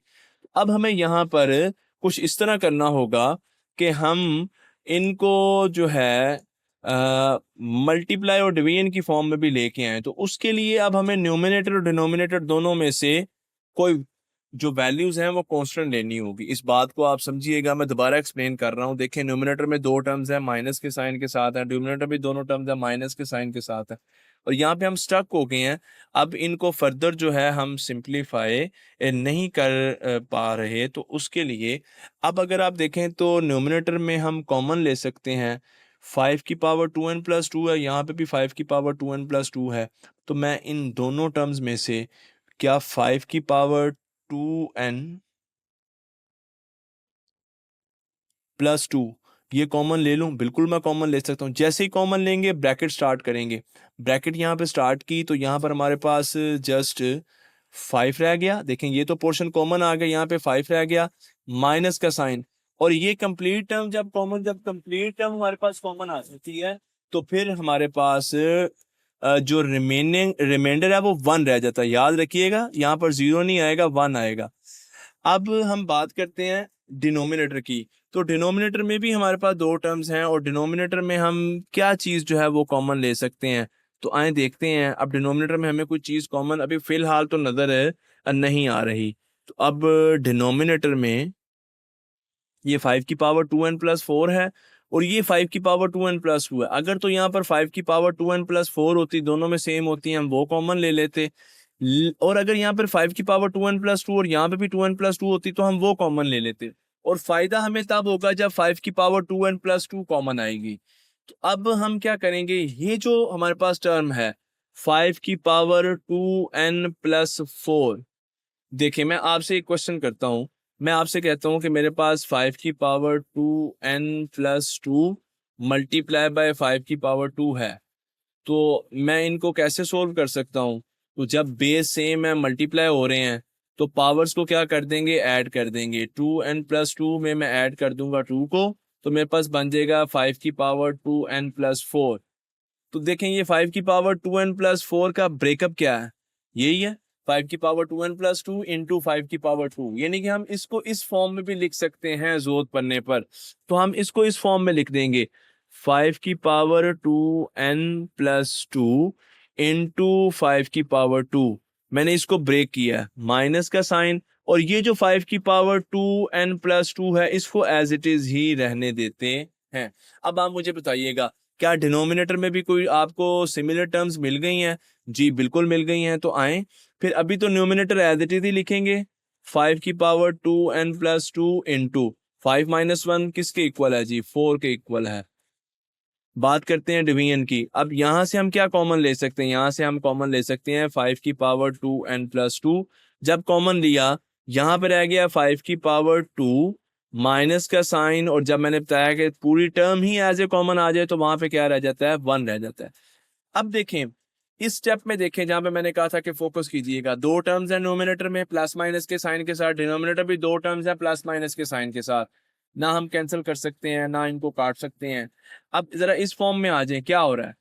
अब हमें यहाँ पर कुछ इस तरह करना होगा कि हम इनको जो है मल्टीप्लाई और डिवीजन की फॉर्म में भी लेके आए, तो उसके लिए अब हमें न्यूमिनेटर और डिनोमिनेटर दोनों में से कोई जो वैल्यूज हैं वो कांस्टेंट लेनी होगी। इस बात को आप समझिएगा, मैं दोबारा एक्सप्लेन कर रहा हूँ। देखिए, न्यूमिनेटर में दो टर्म्स हैं, माइनस के साइन के साथ है, डिनोमिनेटर भी दोनों टर्म्स हैं, माइनस के साइन के साथ है, और यहाँ पे हम स्टक हो गए हैं। अब इनको फर्दर जो है हम सिंप्लीफाई नहीं कर पा रहे, तो उसके लिए अब अगर आप देखें तो न्यूमिनेटर में हम कॉमन ले सकते हैं, 5 की पावर 2n+2 है, यहाँ पे भी 5 की पावर 2n+2 है, तो मैं इन दोनों टर्म्स में से क्या 5 की पावर 2n+2 ये कॉमन ले लूं? बिल्कुल मैं कॉमन ले सकता हूं। जैसे ही कॉमन लेंगे ब्रैकेट स्टार्ट करेंगे, ब्रैकेट यहाँ पे स्टार्ट की तो यहाँ पर हमारे पास जस्ट 5 रह गया, देखें ये तो पोर्शन कॉमन आ गया, यहाँ पे 5 रह गया, माइनस का साइन, और ये कंप्लीट टर्म जब कंप्लीट टर्म हमारे पास कॉमन आ जाती है तो फिर हमारे पास जो रिमाइंडर है वो 1 रह जाता है। याद रखिएगा यहाँ पर 0 नहीं आएगा, 1 आएगा। अब हम बात करते हैं डिनोमिनेटर की। तो डिनोमिनेटर में भी हमारे पास दो टर्म्स हैं, और डिनोमिनेटर में हम क्या चीज़ जो है वो कॉमन ले सकते हैं, तो आए देखते हैं। अब डिनोमिनेटर में हमें कोई चीज़ कॉमन अभी फ़िलहाल तो नज़र नहीं आ रही। तो अब डिनोमिनेटर में ये 5 की पावर 2n+4 है, और ये 5 की पावर 2n+2 है। अगर तो यहाँ पर 5 की पावर 2n+4 होती, दोनों में सेम होती हैं, हम वो कॉमन ले लेते। और अगर यहाँ पर 5 की पावर 2n+2 और यहाँ पे भी 2n+2 होती तो हम वो कॉमन ले लेते। और फायदा हमें तब होगा जब 5 की पावर 2n+2 कॉमन आएगी। तो अब हम क्या करेंगे, ये जो हमारे पास टर्म है 5 की पावर 2n+4, देखिए मैं आपसे एक क्वेश्चन करता हूँ। मैं आपसे कहता हूँ कि मेरे पास 5 की पावर 2n+2 मल्टीप्लाई बाय 5 की पावर 2 है, तो मैं इनको कैसे सोल्व कर सकता हूँ। तो जब बेस सेम है, मल्टीप्लाई हो रहे हैं, तो पावर्स को क्या कर देंगे, ऐड कर देंगे। 2n+2 में मैं ऐड कर दूंगा 2 को, तो मेरे पास बन जाएगा 5 की पावर 2n+4। तो देखें ये 5 की पावर 2n+4 का ब्रेकअप क्या है, यही है 5 की पावर 2n+2 इंटू 5 की पावर 2। यानी कि हम इसको इस फॉर्म में भी लिख सकते हैं जरूरत पड़ने पर, तो हम इसको इस फॉर्म में लिख देंगे 5 की पावर 2n+2 इंटू 5 की पावर 2। मैंने इसको ब्रेक किया है, माइनस का साइन, और ये जो 5 की पावर 2n+2 है इसको एज इट इज ही रहने देते हैं। अब आप मुझे बताइएगा, क्या डिनोमिनेटर में भी कोई आपको सिमिलर टर्म्स मिल गई हैं? जी बिल्कुल मिल गई हैं। तो आए फिर अभी तो न्यूमिनेटर एज इट इज ही लिखेंगे, 5 की पावर 2n+2 इंटू 5 - 1 किसके इक्वल है जी, 4 के इक्वल है। बात करते हैं डिवीजन की। अब यहाँ से हम क्या कॉमन ले सकते हैं, यहाँ से हम कॉमन ले सकते हैं 5 की पावर 2n+2। जब कॉमन लिया, यहाँ पे रह गया 5 की पावर 2 माइनस का साइन, और जब मैंने बताया कि पूरी टर्म ही एज ए कॉमन आ जाए तो वहां पे क्या रह जाता है, 1 रह जाता है। अब देखें इस स्टेप में, देखें जहां पे मैंने कहा था कि फोकस कीजिएगा, दो टर्म्स हैं नोमिनेटर में प्लस माइनस के साइन के साथ, डिनोमिनेटर भी दो टर्म्स हैं प्लस माइनस के साइन के साथ। ना हम कैंसिल कर सकते हैं ना इनको काट सकते हैं। अब जरा इस फॉर्म में आ जाए, क्या हो रहा है,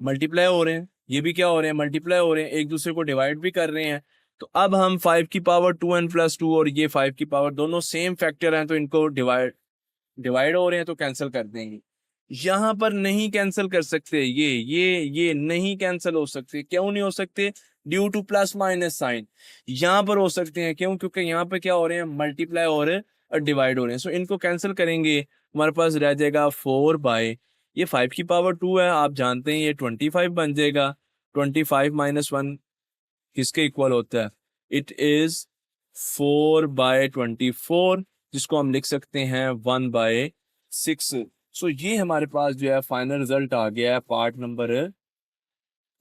मल्टीप्लाई हो रहे हैं, ये भी क्या हो रहे हैं, मल्टीप्लाई हो रहे हैं, एक दूसरे को डिवाइड भी कर रहे हैं। तो अब हम 5 की पावर 2n+2 और ये 5 की पावर दोनों सेम फैक्टर हैं, तो इनको डिवाइड डिवाइड हो रहे हैं तो कैंसिल कर देंगे। यहाँ पर नहीं कैंसिल कर सकते, ये नहीं कैंसिल हो सकते। क्यों नहीं हो सकते, due to plus minus sign. यहाँ पर हो सकते हैं, क्यों, क्योंकि यहाँ पे क्या हो रहे हैं, मल्टीप्लाई हो रहे हैं और डिवाइड हो रहे हैं। सो इनको कैंसिल करेंगे, हमारे पास रह जाएगा 4 ये 5 की पावर 2 है, आप जानते हैं ये 25 बन जाएगा। 25 - 1 किसके इक्वल होता है, इट इज 4/24, जिसको हम लिख सकते हैं 1/6। सो ये हमारे पास जो है फाइनल रिजल्ट आ गया है पार्ट नंबर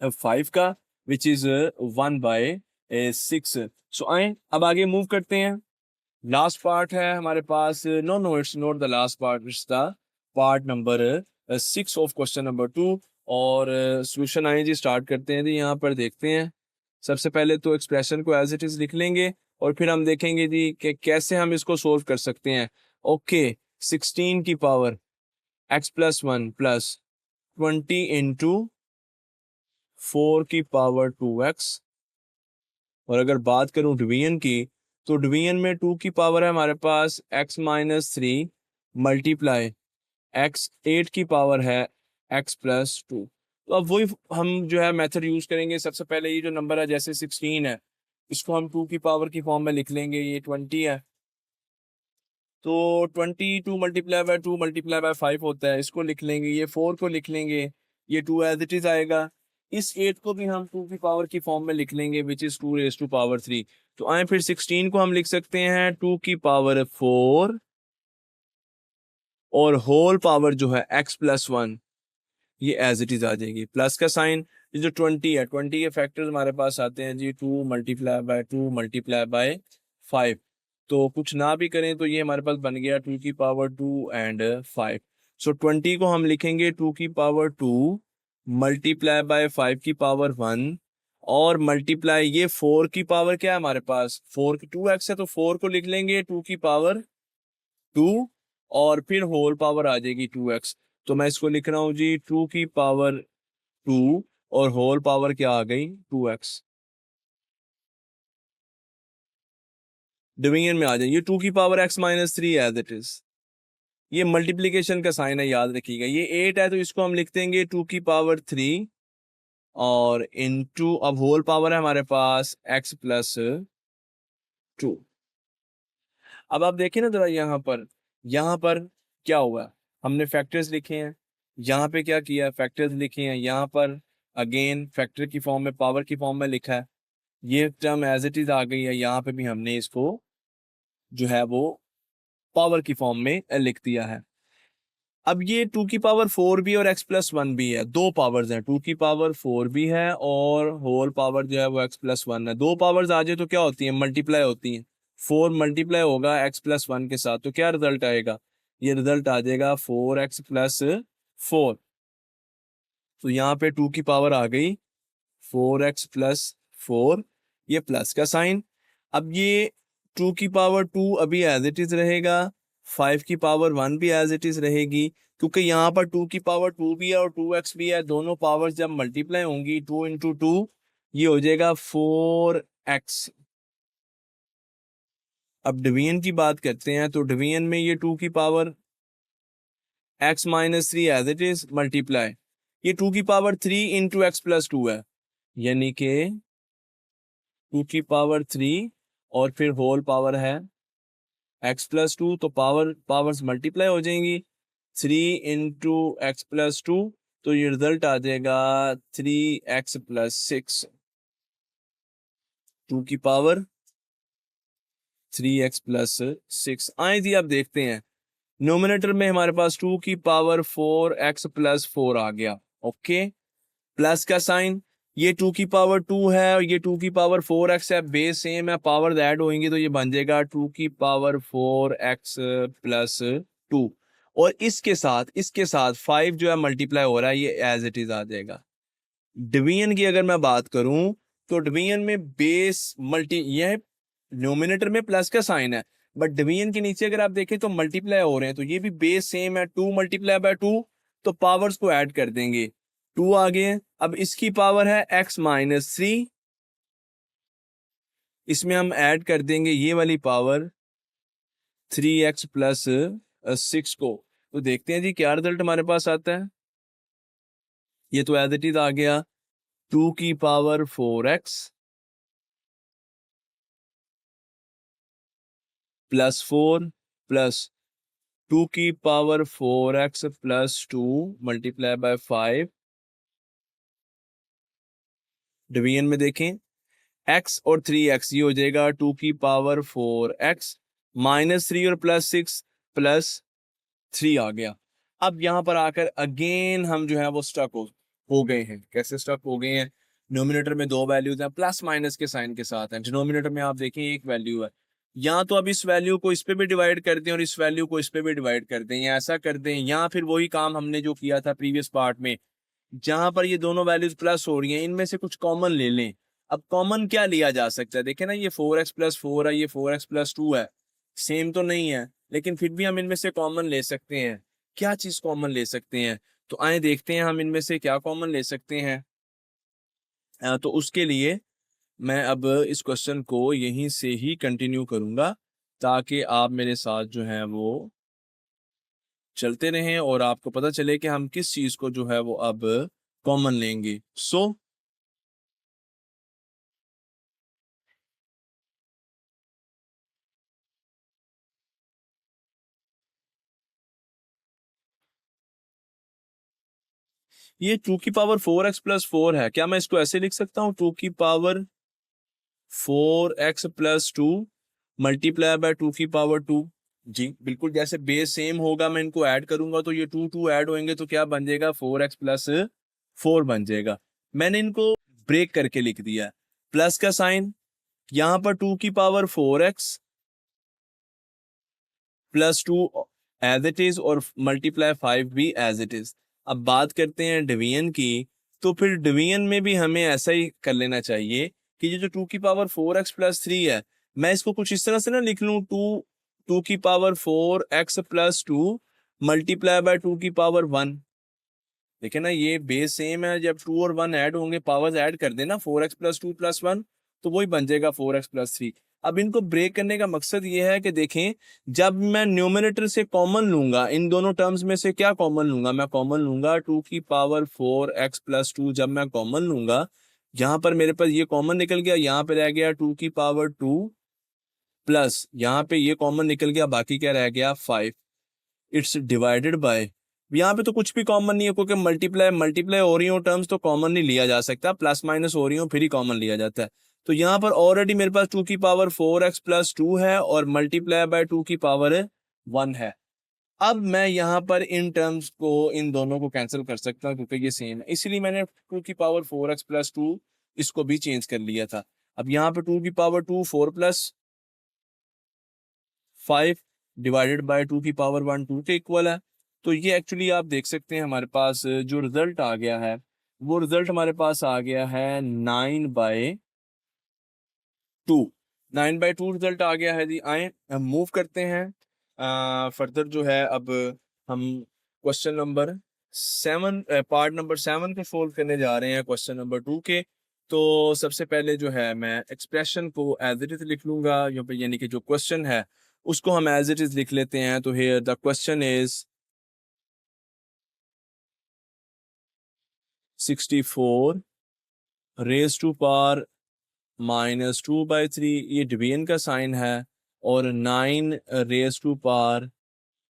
5 का, विच इज 1/6। सो आए अब आगे मूव करते हैं। लास्ट पार्ट है हमारे पास, no it's not the last part, it's the part number 6 of question number 2। और सोल्यूशन आए जी, स्टार्ट करते हैं जी। यहाँ पर देखते हैं, सबसे पहले तो एक्सप्रेशन को एज इट इज लिख लेंगे, और फिर हम देखेंगे जी कि कैसे हम इसको सोल्व कर सकते हैं। ओके 16 की पावर x+1 प्लस 20 इंटू 4 की पावर 2x। और अगर बात करूं डिवीजन की, तो डिवीजन में 2 की पावर है हमारे पास x-3 मल्टीप्लाई x 8 की पावर है x+2। तो अब वही हम जो है मेथड यूज करेंगे। सबसे पहले ये जो नंबर है, जैसे 16 है, इसको हम 2 की पावर की फॉर्म में लिख लेंगे। ये 20 है, तो 22 मल्टीप्लाई बाय 2 मल्टीप्लाई बाय 5 होता है, इसको लिख लेंगे। ये 4 को लिख लेंगे, ये 2 एज इट इज आएगा। इस 8 को भी हम 2 की पावर की फॉर्म में लिख लेंगे, which is 2 raised to power 3। तो आए फिर 16 को हम लिख सकते हैं 2 की पावर 4, और होल पावर जो है x+1, ये एज इट इज आ जाएगी, प्लस का साइन। ये जो 20 है, 20 के फैक्टर्स हमारे पास आते हैं जी 2 मल्टीप्लाई बाय 2 मल्टीप्लाई बाय 5। तो कुछ ना भी करें तो ये हमारे पास बन गया 2 की पावर 2 एंड 5। सो 20 को हम लिखेंगे 2 की पावर 2 मल्टीप्लाई बाय 5 की पावर 1, और मल्टीप्लाई ये 4 की पावर क्या है हमारे पास, 4 की 2x है तो 4 को लिख लेंगे 2 की पावर 2 और फिर होल पावर आ जाएगी 2x। तो मैं इसको लिख रहा हूँ जी 2 की पावर 2 और होल पावर क्या आ गई 2x। डिवीजन में आ जाए ये 2 की power x minus 3 as it is. ये मल्टीप्लीकेशन का साइन है, याद रखिएगा। ये 8 है तो इसको हम लिख देंगे 2 की पावर 3 और इनटू, अब होल पावर है हमारे पास x प्लस 2। अब आप देखिए ना जरा यहाँ पर क्या हुआ, हमने फैक्टर्स लिखे हैं, यहाँ पे क्या किया, फैक्टर्स लिखे हैं, यहाँ पर अगेन फैक्टर की फॉर्म में, पावर की फॉर्म में लिखा है। ये टर्म एज इट इज आ गई है, यहाँ पे भी हमने इसको जो है वो पावर की फॉर्म में लिख दिया है। अब ये 2 की पावर 4 भी और x प्लस 1 भी है, दो पावर्स हैं, 2 की पावर 4 भी है और होल पावर जो है वो x प्लस 1 है। दो पावर्स आ जाए तो क्या होती है, मल्टीप्लाई होती हैं। 4 मल्टीप्लाई होगा x प्लस 1 के साथ तो क्या रिजल्ट आएगा, ये रिजल्ट आ जाएगा 4x प्लस 4। तो यहाँ पे 2 की पावर आ गई 4x प्लस 4, ये प्लस का साइन। अब ये 2 की पावर 2 अभी एज इट इज रहेगा, 5 की पावर 1 भी एज इट इज रहेगी, क्योंकि यहाँ पर 2 की पावर 2 भी है और 2x भी है। दोनों पावर्स जब मल्टीप्लाई होंगी 2 इंटू 2 ये हो जाएगा 4x। अब डिवीजन की बात करते हैं तो डिवीजन में ये 2 की power x minus 3 as it is multiply, ये 2 की पावर 3 इंटू एक्स प्लस 2 है, यानी कि 2 की पावर 3 और फिर होल पावर है x प्लस 2, तो पावर्स मल्टीप्लाई हो जाएंगी, 3 इंटू एक्स प्लस 2, तो ये रिजल्ट आ जाएगा 3x प्लस 6। 2 की पावर 3x प्लस 6 आए थी। अब देखते हैं नोमिनेटर में हमारे पास 2 की पावर 4x प्लस 4 आ गया, ओके, प्लस का साइन। ये 2 की पावर 2 है और ये 2 की पावर 4x है, बेस सेम है, पावर ऐड होंगी तो ये बन जाएगा 2 की पावर 4x प्लस 2। और इसके साथ 5 जो है मल्टीप्लाई हो रहा है, ये एज इट इज आ जाएगा। डिवीजन की अगर मैं बात करूं तो डिवीजन में बेस मल्टी, ये न्यूमिनेटर में प्लस का साइन है, बट डिवीजन के नीचे अगर आप देखें तो मल्टीप्लाई हो रहे हैं, तो ये भी बेस सेम है, 2 मल्टीप्लाई बाय 2, तो पावर्स को ऐड कर देंगे, 2 आ गए। अब इसकी पावर है x माइनस 3, इसमें हम ऐड कर देंगे ये वाली पावर 3x प्लस 6 को, तो देखते हैं जी क्या रिजल्ट हमारे पास आता है। ये तो एज इट इज आ गया 2 की पावर 4x प्लस 4 प्लस 2 की power 4x plus 2 multiply by 5। Division में देखें x और 3x, ये हो जाएगा 2 की पावर 4x माइनस 3 और प्लस 3 आ गया। अब यहाँ पर आकर अगेन हम जो है वो स्टक हो गए हैं। कैसे स्टक हो गए हैं, नोमिनेटर में दो वैल्यूज हैं, प्लस माइनस के साइन के साथ हैं, डिनोमिनेटर में आप देखें एक वैल्यू है। या तो अब इस वैल्यू को इस पे भी डिवाइड कर दें और इस वैल्यू को इस पे भी डिवाइड कर दें, या ऐसा कर दें, या फिर वही काम हमने जो किया था प्रीवियस पार्ट में, जहां पर ये दोनों वैल्यूज प्लस हो रही हैं, इनमें से कुछ कॉमन ले लें। अब कॉमन क्या लिया जा सकता है, देखें ना, ये 4x प्लस 4 है, ये 4x प्लस 2 है, सेम तो नहीं है, लेकिन फिर भी हम इनमें से कॉमन ले सकते हैं। क्या चीज कॉमन ले सकते हैं, तो आए देखते हैं हम इनमें से क्या कॉमन ले सकते हैं। तो उसके लिए मैं अब इस क्वेश्चन को यहीं से ही कंटिन्यू करूंगा, ताकि आप मेरे साथ जो है वो चलते रहें और आपको पता चले कि हम किस चीज को जो है वो अब कॉमन लेंगे। ये 2 की पावर 4x प्लस 4 है, क्या मैं इसको ऐसे लिख सकता हूँ, 2 की power 4x plus 2 multiply by 2 की पावर 2। जी बिल्कुल, जैसे बेस सेम होगा मैं इनको ऐड करूंगा तो ये 2 ऐड होंगे तो क्या बन जाएगा 4x प्लस 4 बन जाएगा। मैंने इनको ब्रेक करके लिख दिया है, प्लस का साइन, यहां पर 2 की power 4x plus 2 as it is और मल्टीप्लाई 5 भी एज इट इज। अब बात करते हैं डिवीजन की, तो फिर डिवीजन में भी हमें ऐसा ही कर लेना चाहिए कि ये जो 2 की पावर 4x + 3 है, मैं इसको कुछ इस तरह से ना लिख लूँ, 2 की पावर 4x + 2 मल्टीप्लाई बाय 2 की पावर 1। देखिए ना, ये बेस सेम है, जब 2 और 1 ऐड होंगे, पावर्स ऐड कर देना, 4x + 2 + 1, तो वही बन जाएगा 4x + 3। अब इनको ब्रेक करने का मकसद ये है कि देखें, जब मैं न्यूमरेटर से कॉमन लूंगा, इन दोनों टर्म्स में से क्या कॉमन लूंगा, मैं कॉमन लूंगा 2 की पावर 4x + 2, जब मैं कॉमन लूंगा, यहाँ पर मेरे पास ये कॉमन निकल गया, यहाँ पे रह गया 2 की पावर 2 प्लस यहाँ पे ये कॉमन निकल गया, बाकी क्या रह गया 5। इट्स डिवाइडेड बाय, यहाँ पे तो कुछ भी कॉमन नहीं है, क्योंकि मल्टीप्लाई मल्टीप्लाई हो रही हो टर्म्स तो कॉमन नहीं लिया जा सकता, प्लस माइनस हो रही हो फिर ही कॉमन लिया जाता है। तो यहाँ पर ऑलरेडी मेरे पास 2 की पावर 4x + 2 है और मल्टीप्लाई बाय 2 की पावर 1 है। अब मैं यहाँ पर इन टर्म्स को, इन दोनों को कैंसिल कर सकता हूँ क्योंकि ये सेम है, इसलिए मैंने 2 की पावर 4x + 2 इसको भी चेंज कर लिया था। अब यहाँ पे 2 की पावर 2 4 + 5 डिवाइडेड बाय 2 की पावर 1 2 के इक्वल है। तो ये एक्चुअली आप देख सकते हैं हमारे पास जो रिजल्ट आ गया है, वो रिजल्ट हमारे पास आ गया है 9/2। 9/2 रिजल्ट आ गया है जी। आए हम मूव करते हैं फर्दर जो है, अब हम क्वेश्चन नंबर 7, पार्ट नंबर 7 को सोल्व करने जा रहे हैं क्वेश्चन नंबर 2 के। तो सबसे पहले जो है मैं एक्सप्रेशन को एज इट इज लिख लूंगा, यहाँ पे यानी कि जो क्वेश्चन है उसको हम एज इट इज लिख लेते हैं। तो here the question is 64 raise to power -2/3, ये डिवीजन का साइन है, और 9 रेज टू पावर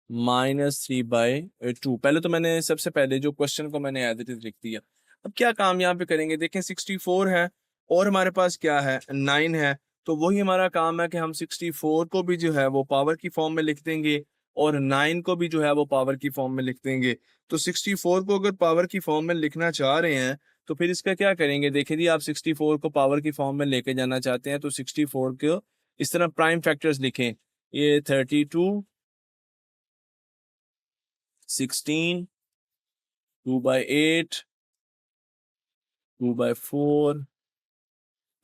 -3/2। पहले तो मैंने सबसे पहले जो क्वेश्चन को मैंने एज इट इज लिख दिया। अब क्या काम यहाँ पे करेंगे, देखें 64 है और हमारे पास क्या है 9 है, तो वही हमारा काम है कि हम 64 को भी जो है वो पावर की फॉर्म में लिख देंगे और 9 को भी जो है वो पावर की फॉर्म में लिख देंगे। तो 64 को अगर पावर की फॉर्म में लिखना चाह रहे हैं तो फिर इसका क्या करेंगे, देखिए जी, आप 64 को पावर की फॉर्म में लेके जाना चाहते हैं तो 64 को इस तरह प्राइम फैक्टर्स लिखें, ये 32, 16, 2/8, 2/4,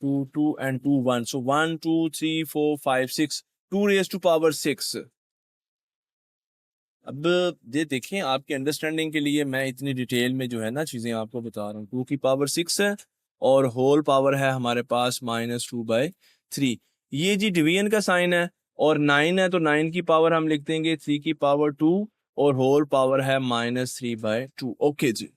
2, 2 and 2, 1. So 1, 2, 3, 4, 5, 6, 2 raised to power 6। अब ये देखें, आपकी अंडरस्टैंडिंग के लिए मैं इतनी डिटेल में जो है ना चीज़ें आपको बता रहा हूँ। 2 की पावर 6 है और होल पावर है हमारे पास -2/3। ये जी डिवीजन का साइन है, और 9 है तो 9 की पावर हम लिख देंगे 3 की पावर 2 और होल पावर है -3/2। ओके जी।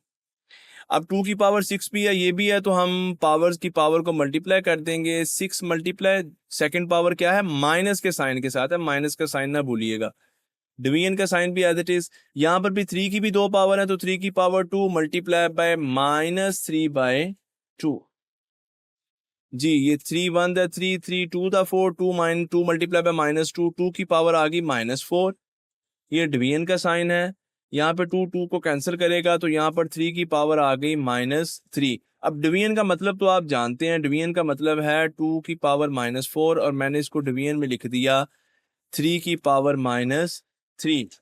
अब 2 की पावर 6 भी है, ये भी है, तो हम पावर्स की पावर को मल्टीप्लाई कर देंगे। 6 मल्टीप्लाई सेकंड पावर क्या है, माइनस के साइन के साथ है, माइनस का साइन ना भूलिएगा। डिवीजन का साइन भी एज इट इज। यहाँ पर भी 3 की भी 2 पावर है, तो 3 की पावर 2 मल्टीप्लाई बाय -3/2। जी, ये 3 1 द 3, 3 2 द 4, 2 मल्टीप्लाई बाय -2, 2 की पावर आ गई -4। ये डिवीजन का साइन है। यहाँ पे 2 2 को कैंसिल करेगा तो यहाँ पर 3 की पावर आ गई -3। अब डिवीजन का मतलब तो आप जानते हैं, डिवीजन का मतलब है 2 की पावर -4, और मैंने इसको डिवीजन में लिख दिया 3 की पावर -3।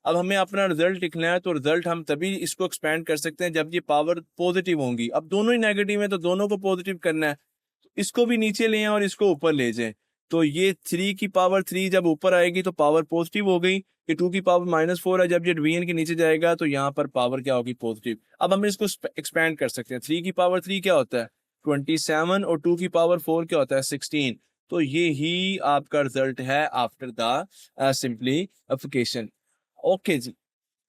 अब हमें अपना रिजल्ट लिखना है, तो रिजल्ट हम तभी इसको एक्सपेंड कर सकते हैं जब ये पावर पॉजिटिव होंगी। अब दोनों ही नेगेटिव है तो दोनों को पॉजिटिव करना है, इसको भी नीचे ले आए और इसको ऊपर ले जाए। तो ये 3 की पावर 3 जब ऊपर आएगी तो पावर पॉजिटिव हो गई। ये 2 की पावर -4 है, जब ये डिवीजन के नीचे जाएगा तो यहाँ पर पावर क्या होगी, पॉजिटिव। अब हम इसको एक्सपेंड कर सकते हैं। 3 की पावर 3 क्या होता है 27, और 2 की पावर 4 क्या होता है 16। तो ये ही आपका रिजल्ट है आफ्टर द सिंप्लीफिकेशन। ओके जी,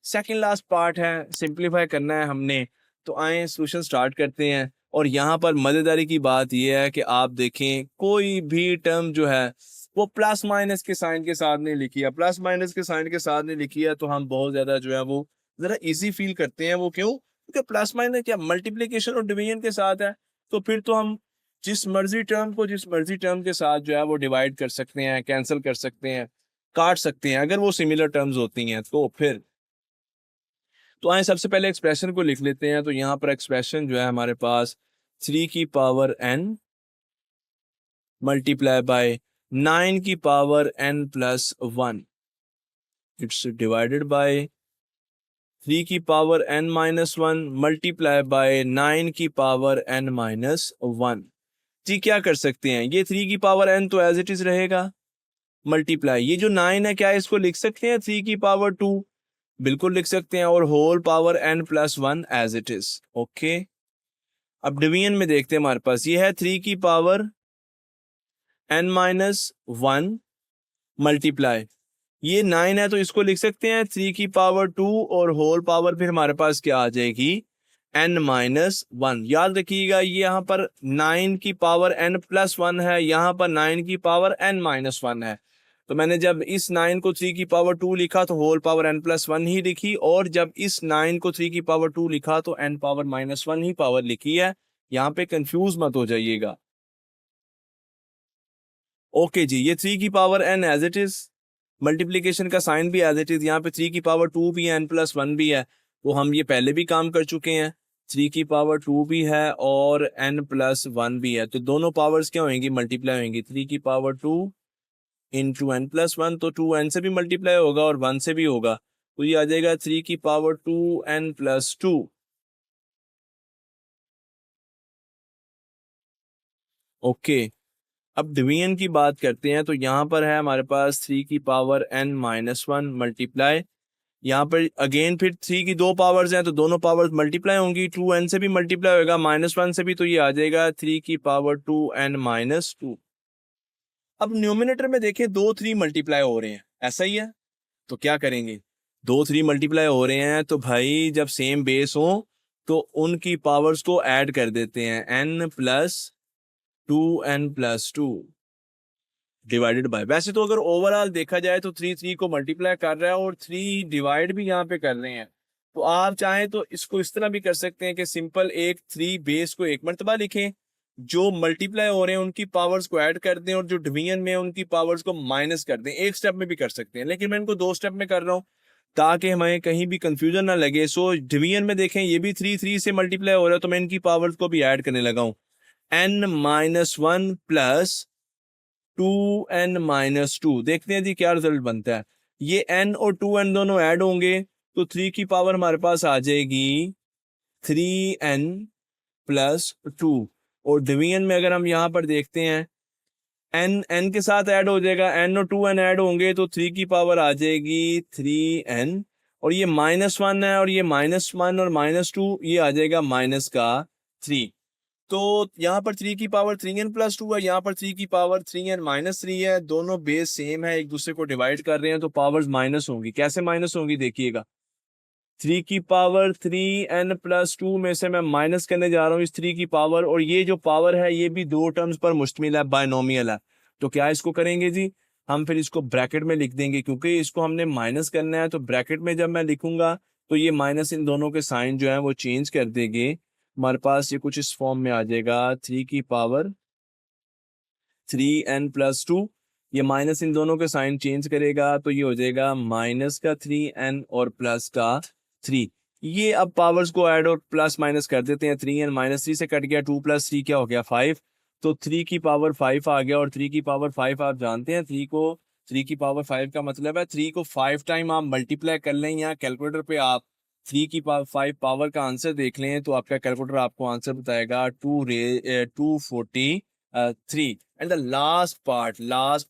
सेकेंड लास्ट पार्ट है, सिंप्लीफाई करना है हमने। तो आए सोल्यूशन स्टार्ट करते हैं। और यहाँ पर मजेदारी की बात यह है कि आप देखें, कोई भी टर्म जो है वो प्लस माइनस के साइन के साथ नहीं लिखी है, प्लस माइनस के साइन के साथ नहीं लिखी है, तो हम बहुत ज्यादा जो है वो जरा इजी फील करते हैं। वो क्यों, क्योंकि प्लस माइनस क्या मल्टीप्लीकेशन और डिवीजन के साथ है, तो फिर तो हम जिस मर्जी टर्म को जिस मर्जी टर्म के साथ जो है वो डिवाइड कर सकते हैं, कैंसिल कर सकते हैं, काट सकते हैं, अगर वो सिमिलर टर्म्स होती हैं तो फिर। तो आए सबसे पहले एक्सप्रेशन को लिख लेते हैं। तो यहाँ पर एक्सप्रेशन जो है हमारे पास 3 की पावर n मल्टीप्लाई बाय 9 की power n+1, it's divided bye 3 की power n minus 1 multiply by 9 की पावर n माइनस 1। जी क्या कर सकते हैं, ये 3 की पावर n तो एज इट इज रहेगा, मल्टीप्लाई ये जो 9 है क्या इसको लिख सकते हैं 3 की पावर 2, बिल्कुल लिख सकते हैं, और whole power n plus 1 as it is. Okay, अब डिवीजन में देखते हैं, हमारे पास ये है 3 की पावर n माइनस 1 मल्टीप्लाई ये 9 है तो इसको लिख सकते हैं 3 की पावर 2 और होल पावर फिर हमारे पास क्या आ जाएगी n माइनस 1। याद रखिएगा ये यहाँ पर 9 की पावर n प्लस 1 है, यहाँ पर 9 की पावर n माइनस 1 है। तो मैंने जब इस 9 को 3 की पावर 2 लिखा तो होल पावर n प्लस 1 ही लिखी, और जब इस 9 को 3 की पावर 2 लिखा तो n पावर माइनस 1 ही पावर लिखी है। यहाँ पे कंफ्यूज मत हो जाइएगा। ओके जी, ये 3 की power n as it is, multiplication का साइन भी एज इट इज, यहाँ पे 3 की पावर 2 भी है n प्लस 1 भी है, तो हम ये पहले भी काम कर चुके हैं। 3 की पावर 2 भी है और n प्लस 1 भी है, तो दोनों पावर्स क्या होंगी, मल्टीप्लाई होंगी। 3 की पावर 2 इंटू n प्लस 1, तो 2n से भी मल्टीप्लाई होगा और 1 से भी होगा, तो ये आ जाएगा 3 की पावर 2n प्लस 2। ओके, अब डिवीजन की बात करते हैं, तो यहाँ पर है हमारे पास 3 की पावर n माइनस 1 मल्टीप्लाई, यहाँ पर अगेन फिर 3 की दो पावर्स हैं तो दोनों पावर्स मल्टीप्लाई होंगी, 2n से भी मल्टीप्लाई होगा, माइनस 1 से भी, तो ये आ जाएगा 3 की पावर 2n माइनस 2। अब न्यूमिनेटर में देखें 2 3 मल्टीप्लाई हो रहे हैं, ऐसा ही है, तो क्या करेंगे, 2 3 मल्टीप्लाई हो रहे हैं तो भाई जब सेम बेस हो तो उनकी पावर्स को ऐड कर देते हैं, n plus 2n plus 2 divided by. वैसे तो अगर ओवरऑल देखा जाए तो 3 3 को मल्टीप्लाई कर रहा है और 3 डिवाइड भी यहाँ पे कर रहे हैं, तो आप चाहें तो इसको इस तरह भी कर सकते हैं कि सिंपल एक 3 बेस को एक मरतबा लिखें, जो मल्टीप्लाई हो रहे हैं उनकी पावर्स को ऐड कर दें, और जो डिवीजन में उनकी पावर्स को माइनस कर दें। एक स्टेप में भी कर सकते हैं, लेकिन मैं इनको 2 स्टेप में कर रहा हूँ ताकि हमें कहीं भी कंफ्यूजन ना लगे। सो डिवीजन में देखें ये भी 3 3 से मल्टीप्लाई हो रहा है, तो मैं इनकी पावर्स को भी ऐड करने लगा हूँ, n minus 1 plus 2n minus 2। देखते हैं जी क्या रिजल्ट बनता है। ये n और 2n दोनों ऐड होंगे तो 3 की पावर हमारे पास आ जाएगी 3n प्लस 2, और डिवीजन में अगर हम यहाँ पर देखते हैं n के साथ ऐड हो जाएगा, n और 2n ऐड होंगे तो 3 की पावर आ जाएगी 3n, और ये माइनस 1 है और ये माइनस 1 और माइनस 2 ये आ जाएगा माइनस का 3। तो यहाँ पर 3 की पावर 3n प्लस 2 है, यहाँ पर 3 की पावर 3n माइनस 3 है, दोनों बेस सेम है, एक दूसरे को डिवाइड कर रहे हैं तो पावर्स माइनस होंगी। कैसे माइनस होंगी देखिएगा, 3 की पावर 3n प्लस 2 में से मैं माइनस करने जा रहा हूँ इस 3 की पावर, और ये जो पावर है ये भी दो टर्म्स पर मुश्तमिल है, बायनोमियल है, तो क्या इसको करेंगे जी, हम फिर इसको ब्रैकेट में लिख देंगे, क्योंकि इसको हमने माइनस करना है, तो ब्रैकेट में जब मैं लिखूंगा तो ये माइनस इन दोनों के साइन जो है वो चेंज कर देंगे, हमारे पास ये कुछ इस फॉर्म में आ जाएगा 3 की पावर 3n प्लस 2, ये माइनस इन दोनों के साइन चेंज करेगा तो ये हो जाएगा माइनस का 3n और प्लस का 3। ये अब पावर्स को ऐड और प्लस माइनस कर देते हैं, 3n माइनस 3 से कट गया, 2 प्लस 3 क्या हो गया 5, तो 3 की पावर 5 आ गया, और 3 की पावर 5 आप जानते हैं 3 की पावर 5 का मतलब है 3 को 5 टाइम आप मल्टीप्लाई कर लें, या कैलकुलेटर पे आप 3 की पावर 5 पावर का आंसर देख लें तो आपका कैलकुलेटर आपको आंसर बताएगा 243। And the last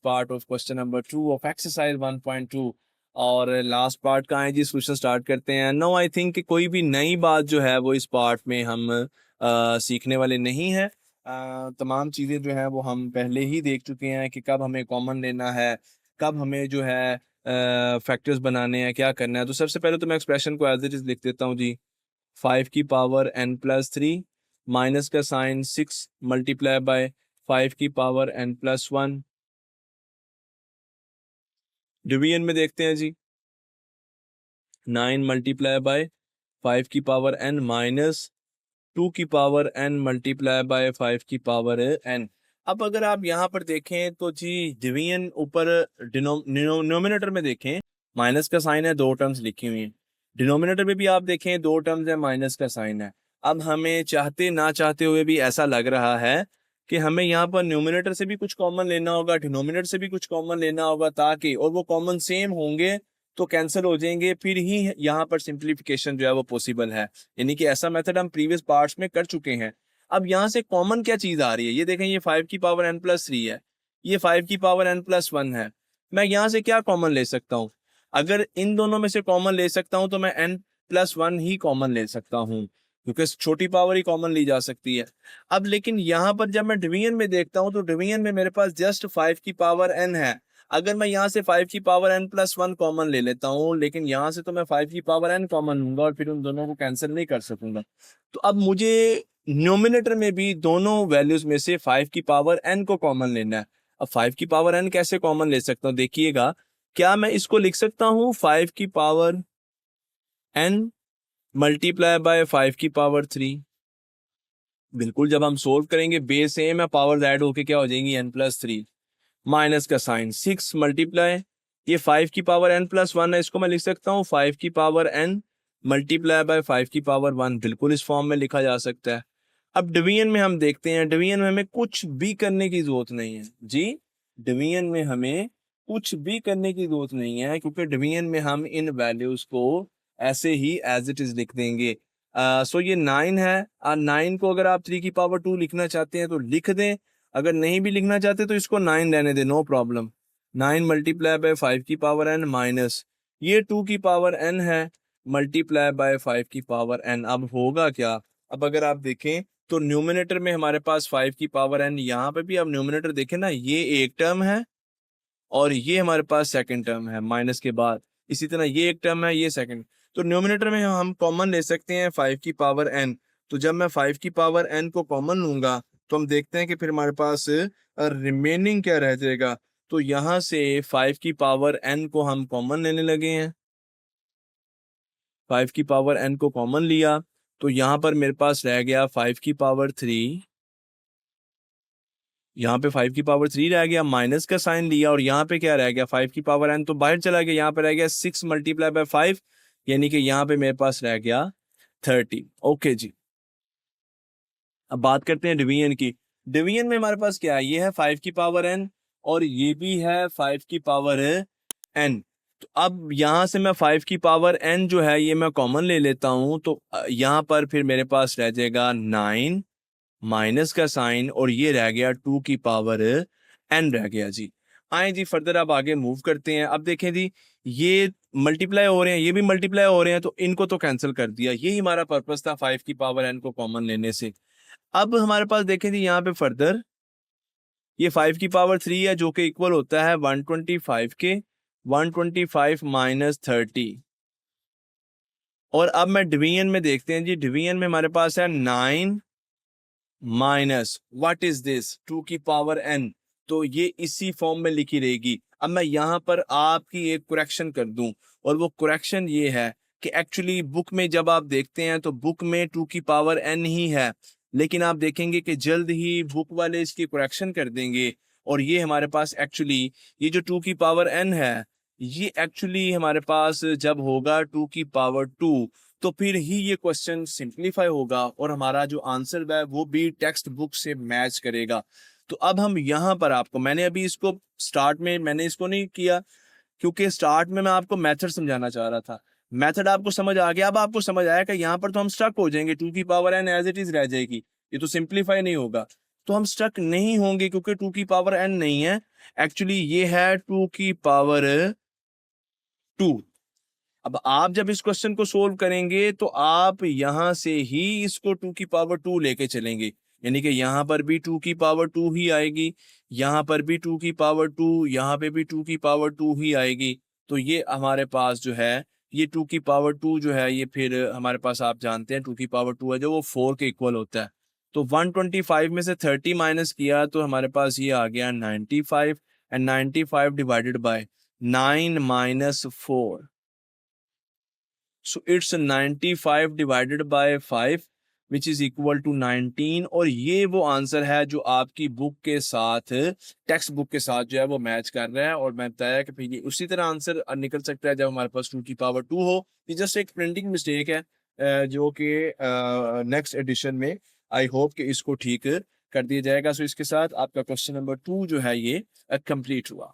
part of question number 2 of exercise 1.2, और लास्ट पार्ट का है जी, क्वेश्चन स्टार्ट करते हैं। नो आई थिंक कि कोई भी नई बात जो है वो इस पार्ट में हम सीखने वाले नहीं है। तमाम चीज़ें जो है वो हम पहले ही देख चुके हैं कि कब हमें कॉमन लेना है, कब हमें जो है फैक्टर्स बनाने हैं, क्या करना है। तो सबसे पहले तो मैं एक्सप्रेशन को एज इट इज लिख देता हूँ जी, 5 की पावर n प्लस 3 माइनस का साइन 6 मल्टीप्लाई बाय 5 की पावर n प्लस 1। डिवीजन में देखते हैं जी, 9 मल्टीप्लाई बाय 5 की पावर n माइनस 2 की पावर n मल्टीप्लाई बाय 5 की पावर n। अब अगर आप यहाँ पर देखें तो जी डिवीजन ऊपर डिनोमिनेटर में देखें माइनस का साइन है, दो टर्म्स लिखी हुई हैं, डिनोमिनेटर में भी आप देखें दो टर्म्स है, माइनस का साइन है। अब हमें चाहते ना चाहते हुए भी ऐसा लग रहा है कि हमें यहाँ पर न्यूमिनेटर से भी कुछ कॉमन लेना होगा, डिनोमिनेटर से भी कुछ कॉमन लेना होगा, ताकि और वो कॉमन सेम होंगे तो कैंसिल हो जाएंगे, फिर ही यहाँ पर सिंप्लीफिकेशन जो है वो पॉसिबल है। यानी कि ऐसा मेथड हम प्रीवियस पार्ट्स में कर चुके हैं। अब यहाँ से कॉमन क्या चीज आ रही है, ये देखें, ये 5 की पावर n+3 है, ये 5 की पावर n+1 है। मैं यहाँ से क्या कॉमन ले सकता हूँ? अगर इन दोनों में से कॉमन ले सकता हूँ तो मैं n+1 ही कॉमन ले सकता हूँ, क्योंकि छोटी पावर ही कॉमन ली जा सकती है। अब लेकिन यहाँ पर जब मैं डिवीजन में देखता हूँ तो डिवीजन में मेरे पास जस्ट 5 की पावर n है। अगर मैं यहाँ से 5 की पावर n+1 कॉमन ले लेता हूँ, लेकिन यहाँ से तो मैं 5 की पावर n कॉमन लूंगा और फिर उन दोनों को कैंसिल नहीं कर सकूंगा। तो अब मुझे न्यूमिनेटर में भी दोनों वैल्यूज में से 5 की पावर n को कॉमन लेना है। अब 5 की पावर n कैसे कॉमन ले सकता हूँ? देखिएगा, क्या मैं इसको लिख सकता हूँ 5 की पावर n मल्टीप्लाई बाय 5 की पावर 3? बिल्कुल, जब हम सोल्व करेंगे बेस सेम है, पावर ऐड होके क्या हो जाएंगी n+3, माइनस का साइन 6 मल्टीप्लाई, ये 5 की पावर n+1 है, इसको मैं लिख सकता हूँ 5 की पावर n मल्टीप्लाई बाय 5 की पावर 1। बिल्कुल इस फॉर्म में लिखा जा सकता है। अब डिवीजन में हम देखते हैं, डिवीजन में हमें कुछ भी करने की जरूरत नहीं है जी। डिवीजन में हमें कुछ भी करने की जरूरत नहीं है, क्योंकि डिवीजन में हम इन वैल्यूज को ऐसे ही एज इट इज लिख देंगे। सो ये 9 है, 9 को अगर आप 3 की पावर 2 लिखना चाहते हैं तो लिख दें, अगर नहीं भी लिखना चाहते तो इसको 9 रहने दें, नो प्रॉब्लम। 9 मल्टीप्लाई बाय 5 की पावर n माइनस ये 2 की पावर n है मल्टीप्लाई बाय 5 की पावर n। अब होगा क्या? अब अगर आप देखें तो न्यूमिनेटर में हमारे पास 5 की पावर n, यहाँ पे भी आप न्यूमिनेटर देखें ना, ये एक टर्म है और ये हमारे पास सेकंड टर्म है माइनस के बाद, इसी तरह ये एक टर्म है, ये सेकंड। तो न्यूमिनेटर में हम कॉमन ले सकते हैं 5 की पावर n। तो जब मैं 5 की पावर n को कॉमन लूंगा तो हम देखते हैं कि फिर हमारे पास रिमेनिंग क्या रह जाएगा। तो यहाँ से 5 की पावर n को हम कॉमन लेने लगे हैं, 5 की पावर n को कॉमन लिया तो यहाँ पर मेरे पास रह गया 5 की पावर 3, यहाँ पे 5 की पावर 3 रह गया, माइनस का साइन लिया और यहाँ पे क्या रह गया 5 की पावर n तो बाहर चला गया, यहाँ पे रह गया 6 मल्टीप्लाई बाय 5, यानी कि यहाँ पे मेरे पास रह गया 30। ओके जी, अब बात करते हैं डिवीजन की। डिवीजन में हमारे पास क्या है, ये है 5 की पावर n और ये भी है 5 की पावर n। तो अब यहाँ से मैं 5 की पावर n जो है ये मैं कॉमन ले लेता हूँ, तो यहाँ पर फिर मेरे पास रह जाएगा 9 माइनस का साइन और ये रह गया 2 की पावर n रह गया जी। आए जी फर्दर अब आगे मूव करते हैं। अब देखें जी, ये मल्टीप्लाई हो रहे हैं, ये भी मल्टीप्लाई हो रहे हैं, तो इनको तो कैंसिल कर दिया, यही हमारा पर्पस था 5 की पावर n को कॉमन लेने से। अब हमारे पास देखें जी यहाँ पे फर्दर ये 5 की पावर 3 है जो कि इक्वल होता है 125 के, 125 माइनस 30। और अब मैं डिवीजन में देखते हैं जी, डिवीजन में हमारे पास है 9 माइनस व्हाट इज दिस 2 की पावर n, तो ये इसी फॉर्म में लिखी रहेगी। अब मैं यहाँ पर आपकी एक करेक्शन कर दूं, और वो करेक्शन ये है कि एक्चुअली बुक में जब आप देखते हैं तो बुक में 2 की पावर n ही है, लेकिन आप देखेंगे कि जल्द ही बुक वाले इसकी करेक्शन कर देंगे और ये हमारे पास एक्चुअली ये जो 2 की पावर n है ये एक्चुअली हमारे पास जब होगा 2 की पावर 2 तो फिर ही ये क्वेश्चन सिंप्लीफाई होगा और हमारा जो आंसर है वो भी टेक्स्ट बुक से मैच करेगा। तो अब हम यहाँ पर आपको, मैंने अभी इसको स्टार्ट में मैंने इसको नहीं किया क्योंकि स्टार्ट में मैं आपको मेथड समझाना चाह रहा था, मेथड आपको समझ आ गया। अब आपको समझ आया कि यहाँ पर तो हम स्टक हो जाएंगे, 2 की power n as it is रह जाएगी, ये तो सिंप्लीफाई नहीं होगा। तो हम स्टक नहीं होंगे क्योंकि 2 की पावर n नहीं है, एक्चुअली ये है 2 की पावर 2। अब आप जब इस क्वेश्चन को सोल्व करेंगे तो आप यहां से ही इसको 2 की पावर 2 लेके चलेंगे, यानी कि यहां पर भी 2 की पावर 2 ही आएगी, यहां पर भी 2 की पावर 2, यहां पे भी 2 की पावर 2 ही आएगी। तो ये हमारे पास जो है ये 2 की पावर 2 जो है ये फिर हमारे पास, आप जानते हैं 2 की पावर 2 है जो वो 4 के इक्वल होता है। तो 125 में से 30 माइनस किया तो हमारे पास ये आ गया 95, and 95 divided by 9 minus 4, so it's 95 divided by 5 which is equal to 19। और ये वो आंसर है जो आपकी बुक के साथ, टेक्स्ट बुक के साथ जो है वो मैच कर रहा है। और मैं बताया कि फिर ये उसी तरह आंसर निकल सकता है जब हमारे पास 2 की पावर 2 हो। ये जस्ट एक प्रिंटिंग मिस्टेक है जो कि नेक्स्ट एडिशन में आई होप कि इसको ठीक कर दिया जाएगा। सो इसके साथ आपका क्वेश्चन नंबर 2 जो है ये कंप्लीट हुआ।